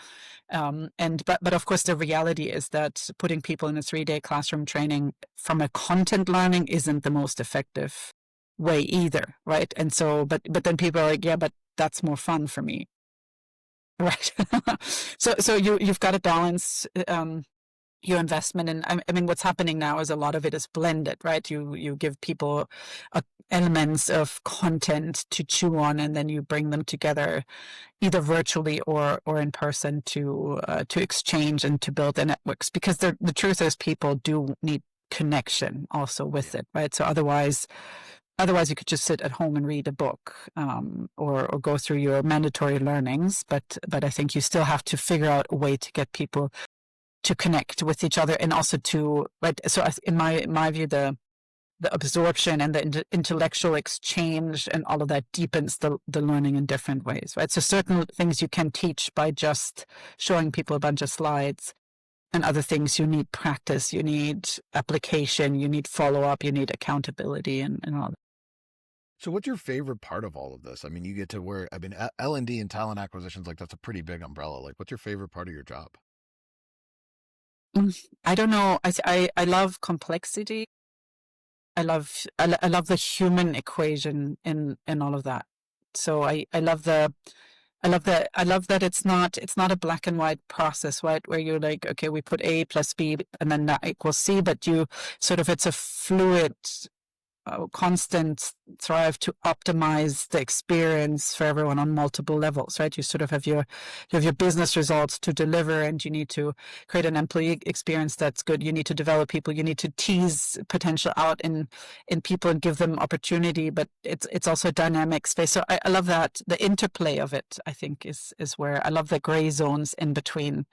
But of course the reality is that putting people in a 3-day classroom training from a content learning isn't the most effective way either, right? And so but then people are like, yeah, but that's more fun for me, right? so you've got to balance your investment. And I mean, what's happening now is a lot of it is blended, right? You give people elements of content to chew on, and then you bring them together either virtually or in person to exchange and to build the networks, because the truth is people do need connection also with it, right? So otherwise otherwise you could just sit at home and read a book, or go through your mandatory learnings. But I think you still have to figure out a way to get people to connect with each other, and also to, right. So in my view, the absorption and the intellectual exchange and all of that deepens the learning in different ways, right? So certain things you can teach by just showing people a bunch of slides, and other things you need practice, you need application, you need follow-up, you need accountability, and all that. So what's your favorite part of all of this? I mean, you get to wear, I mean, L&D and talent acquisitions, like that's a pretty big umbrella. Like, what's your favorite part of your job? I don't know. I love complexity. I love the human equation in all of that. So I love that it's not a black and white process, right? Where you're like, okay, we put A plus B and then that equals C, but you sort of, it's a fluid, constant thrive to optimize the experience for everyone on multiple levels, right? You sort of have your business results to deliver, and you need to create an employee experience that's good. You need to develop people. You need to tease potential out in people and give them opportunity. But it's also a dynamic space. So I love that the interplay of it. I think is where I love the gray zones in between,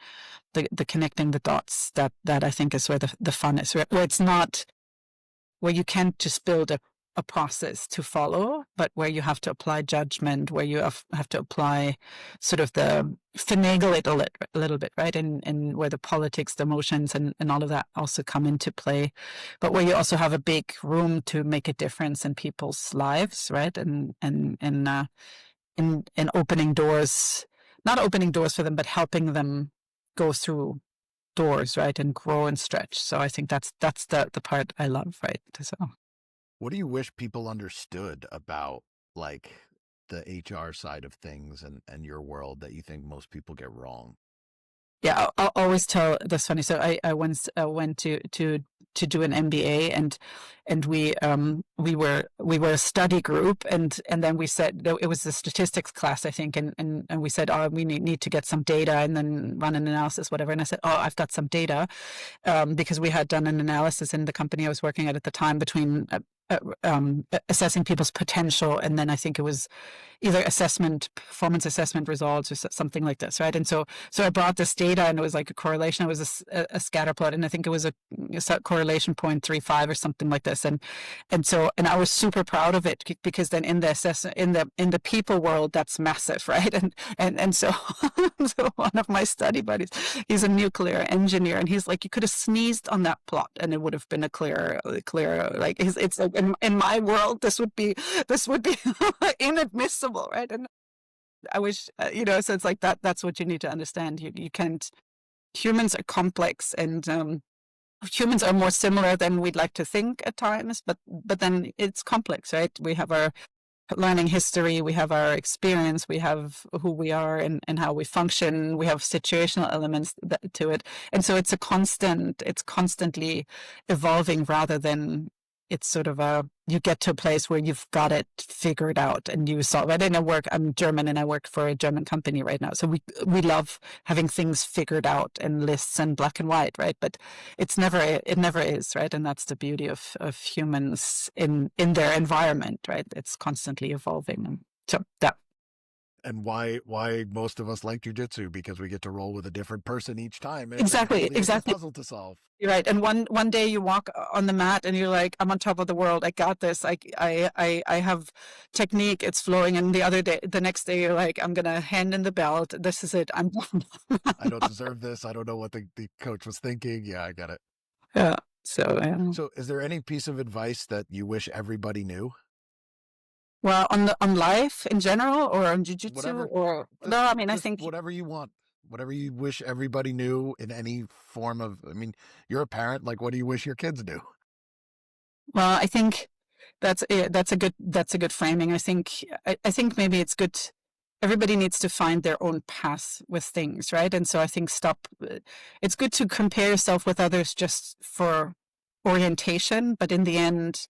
the connecting the dots. That I think is where the fun is. Where it's not, where you can't just build a process to follow, but where you have to apply judgment, where you have to apply sort of the finagle it a little bit, right? And where the politics, the emotions, and all of that also come into play, but where you also have a big room to make a difference in people's lives, right? And in opening doors, not opening doors for them, but helping them go through doors, right, and grow and stretch. So I think that's the part I love, right? So what do you wish people understood about like the HR side of things and your world that you think most people get wrong? Yeah, I'll always tell this funny. So I once went to do an MBA, and we were a study group, and then we said, it was the statistics class, I think, and we said, oh, we need to get some data and then run an analysis, whatever. And I said, oh, I've got some data, because we had done an analysis in the company I was working at the time between assessing people's potential, and then I think it was either performance assessment results, or something like this, right? And so I brought this data, and it was like a correlation. It was a scatter plot, and I think it was a correlation 0.35 or something like this. And I was super proud of it, because then in the people world, that's massive, right? And so so one of my study buddies, he's a nuclear engineer, and he's like, you could have sneezed on that plot and it would have been a clear, like, it's like, in my world, this would be inadmissible, right? And I wish, so it's like that's what you need to understand. You can't, humans are complex, and humans are more similar than we'd like to think at times, but then it's complex, right? We have our learning history, we have our experience, we have who we are and how we function, we have situational elements to it. And so it's constantly evolving, rather than it's sort of you get to a place where you've got it figured out and you solve it. And I'm German, and I work for a German company right now. So we love having things figured out and lists and black and white, right? But it never is, right? And that's the beauty of humans in their environment, right? It's constantly evolving. So that. And why most of us like Jiu-Jitsu, because we get to roll with a different person each time. Exactly. A puzzle to solve. You're right. And one day you walk on the mat and you're like, I'm on top of the world. I got this. I have technique. It's flowing. And the next day you're like, I'm gonna hand in the belt. This is it. I'm done. I don't deserve this. I don't know what the coach was thinking. Yeah, I get it. Yeah. So is there any piece of advice that you wish everybody knew? Well, on life in general, or on Jiu-Jitsu, or no, I mean, I think whatever you want, whatever you wish everybody knew in any form of. I mean, you're a parent. Like, what do you wish your kids knew? Well, I think that's a good framing. I think maybe it's good. Everybody needs to find their own path with things, right? And so I think it's good to compare yourself with others just for orientation, but in the end,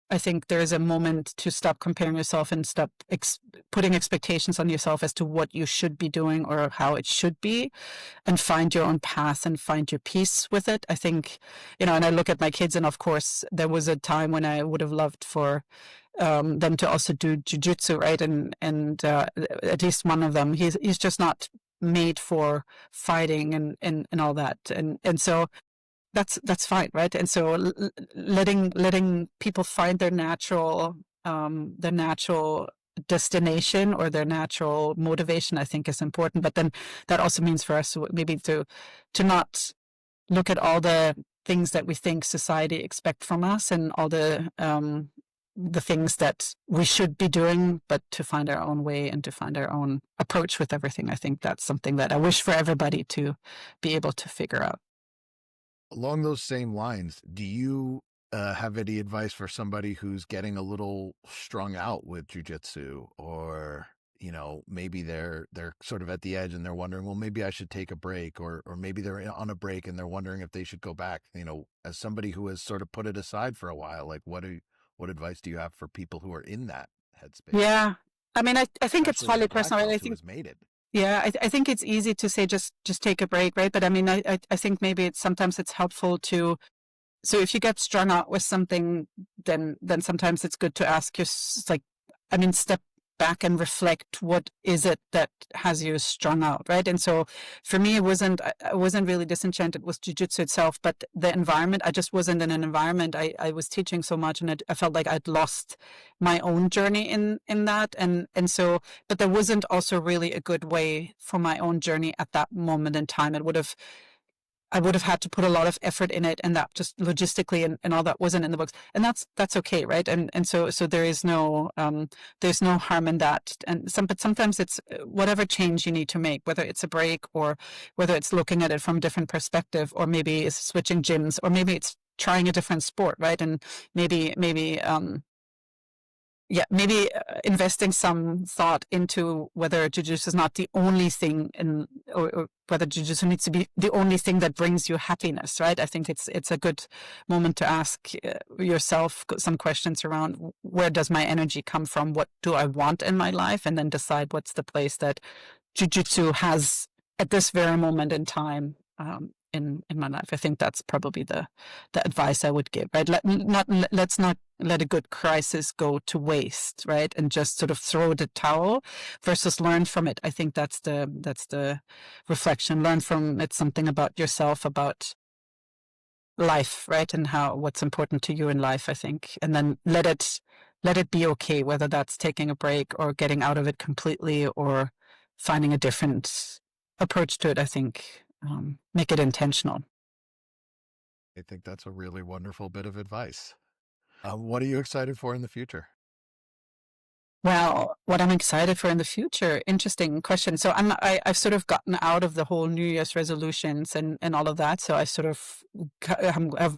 I think there is a moment to stop comparing yourself and stop putting expectations on yourself as to what you should be doing or how it should be, and find your own path and find your peace with it. I think, and I look at my kids, and of course, there was a time when I would have loved for them to also do jiu-jitsu, right? And at least one of them, he's just not made for fighting and all that. And so that's fine, right? And so letting people find their natural destination or their natural motivation, I think, is important. But then that also means for us maybe to not look at all the things that we think society expect from us and all the things that we should be doing, but to find our own way and to find our own approach with everything. I think that's something that I wish for everybody to be able to figure out. Along those same lines, do you have any advice for somebody who's getting a little strung out with jiu-jitsu, or maybe they're sort of at the edge and they're wondering, well, maybe I should take a break, or maybe they're on a break and they're wondering if they should go back? As somebody who has sort of put it aside for a while, like what advice do you have for people who are in that headspace? Yeah, I mean, I think it's highly personal. I think has made it. Yeah, I think it's easy to say just take a break, right? But I mean, I think maybe sometimes it's helpful to. So if you get strung out with something, then sometimes it's good to ask step back and reflect, what is it that has you strung out, right? And so for me, I wasn't really disenchanted with jiu-jitsu itself, but the environment. I just wasn't in an environment. I was teaching so much, and I felt like I'd lost my own journey in that, and so, but there wasn't also really a good way for my own journey at that moment in time. I would have had to put a lot of effort in it, and that just logistically and all that wasn't in the books, and that's okay, right? And so there is no there's no harm in that. But sometimes it's whatever change you need to make, whether it's a break or whether it's looking at it from a different perspective, or maybe it's switching gyms, or maybe it's trying a different sport, right? And maybe investing some thought into whether jiu-jitsu is not the only thing or whether jiu-jitsu needs to be the only thing that brings you happiness, right? I think it's a good moment to ask yourself some questions around, where does my energy come from? What do I want in my life? And then decide what's the place that jiu-jitsu has at this very moment in time in my life. I think that's probably the advice I would give, right? Let's not let a good crisis go to waste, right? And just sort of throw the towel versus learn from it. I think that's the reflection. Learn from it something about yourself, about life, right? And what's important to you in life, I think. And then let it be okay, whether that's taking a break or getting out of it completely or finding a different approach to it. I think make it intentional. I think that's a really wonderful bit of advice. What are you excited for in the future? Well, what I'm excited for in the future, interesting question. So I've sort of gotten out of the whole New Year's resolutions and all of that. So I sort of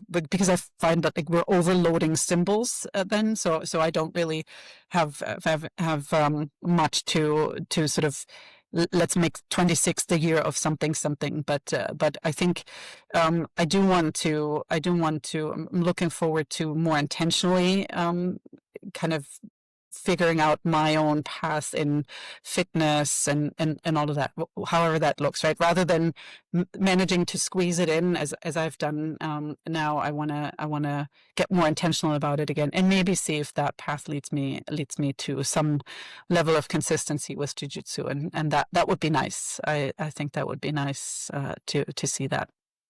because I find that like we're overloading symbols then. So I don't really have much to sort of. Let's make 26 the year of something. But I think I do want to. I'm looking forward to more intentionally kind of figuring out my own path in fitness and all of that, however that looks, right? Rather than managing to squeeze it in as I've done now, I want to get more intentional about it again, and maybe see if that path leads me to some level of consistency with jiu-jitsu, and that would be nice. I think that would be nice to see that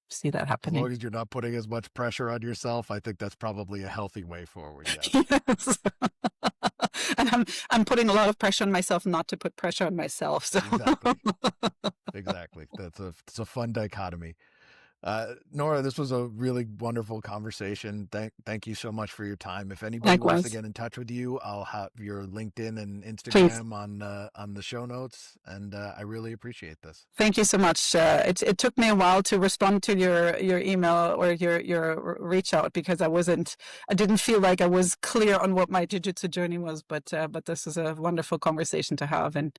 happening. As long as you're not putting as much pressure on yourself, I think that's probably a healthy way forward. Yes. Yes. And I'm putting a lot of pressure on myself not to put pressure on myself. So. Exactly. It's a fun dichotomy. Nora, this was a really wonderful conversation. Thank you so much for your time. If anybody Likewise. wants to get in touch with you, I'll have your LinkedIn and Instagram on the show notes, and I really appreciate this. Thank you so much. It took me a while to respond to your email or your reach out, because I didn't feel like I was clear on what my jiu-jitsu journey was, but this is a wonderful conversation to have, and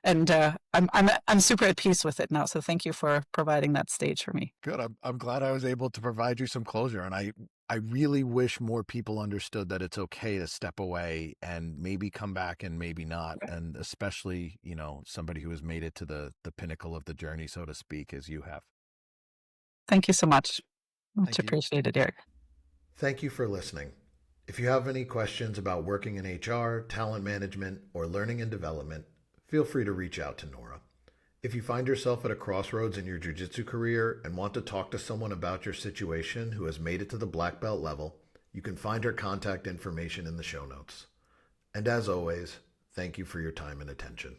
I'm super at peace with it now. So thank you for providing that stage for me. Good. I'm glad I was able to provide you some closure, and I really wish more people understood that it's okay to step away and maybe come back and maybe not, and especially somebody who has made it to the pinnacle of the journey, so to speak, as you have. Thank you so much. Much appreciated, Eric. Thank you for listening. If you have any questions about working in HR, talent management, or learning and development, feel free to reach out to Nora. If you find yourself at a crossroads in your jiu-jitsu career and want to talk to someone about your situation who has made it to the black belt level, you can find her contact information in the show notes. And as always, thank you for your time and attention.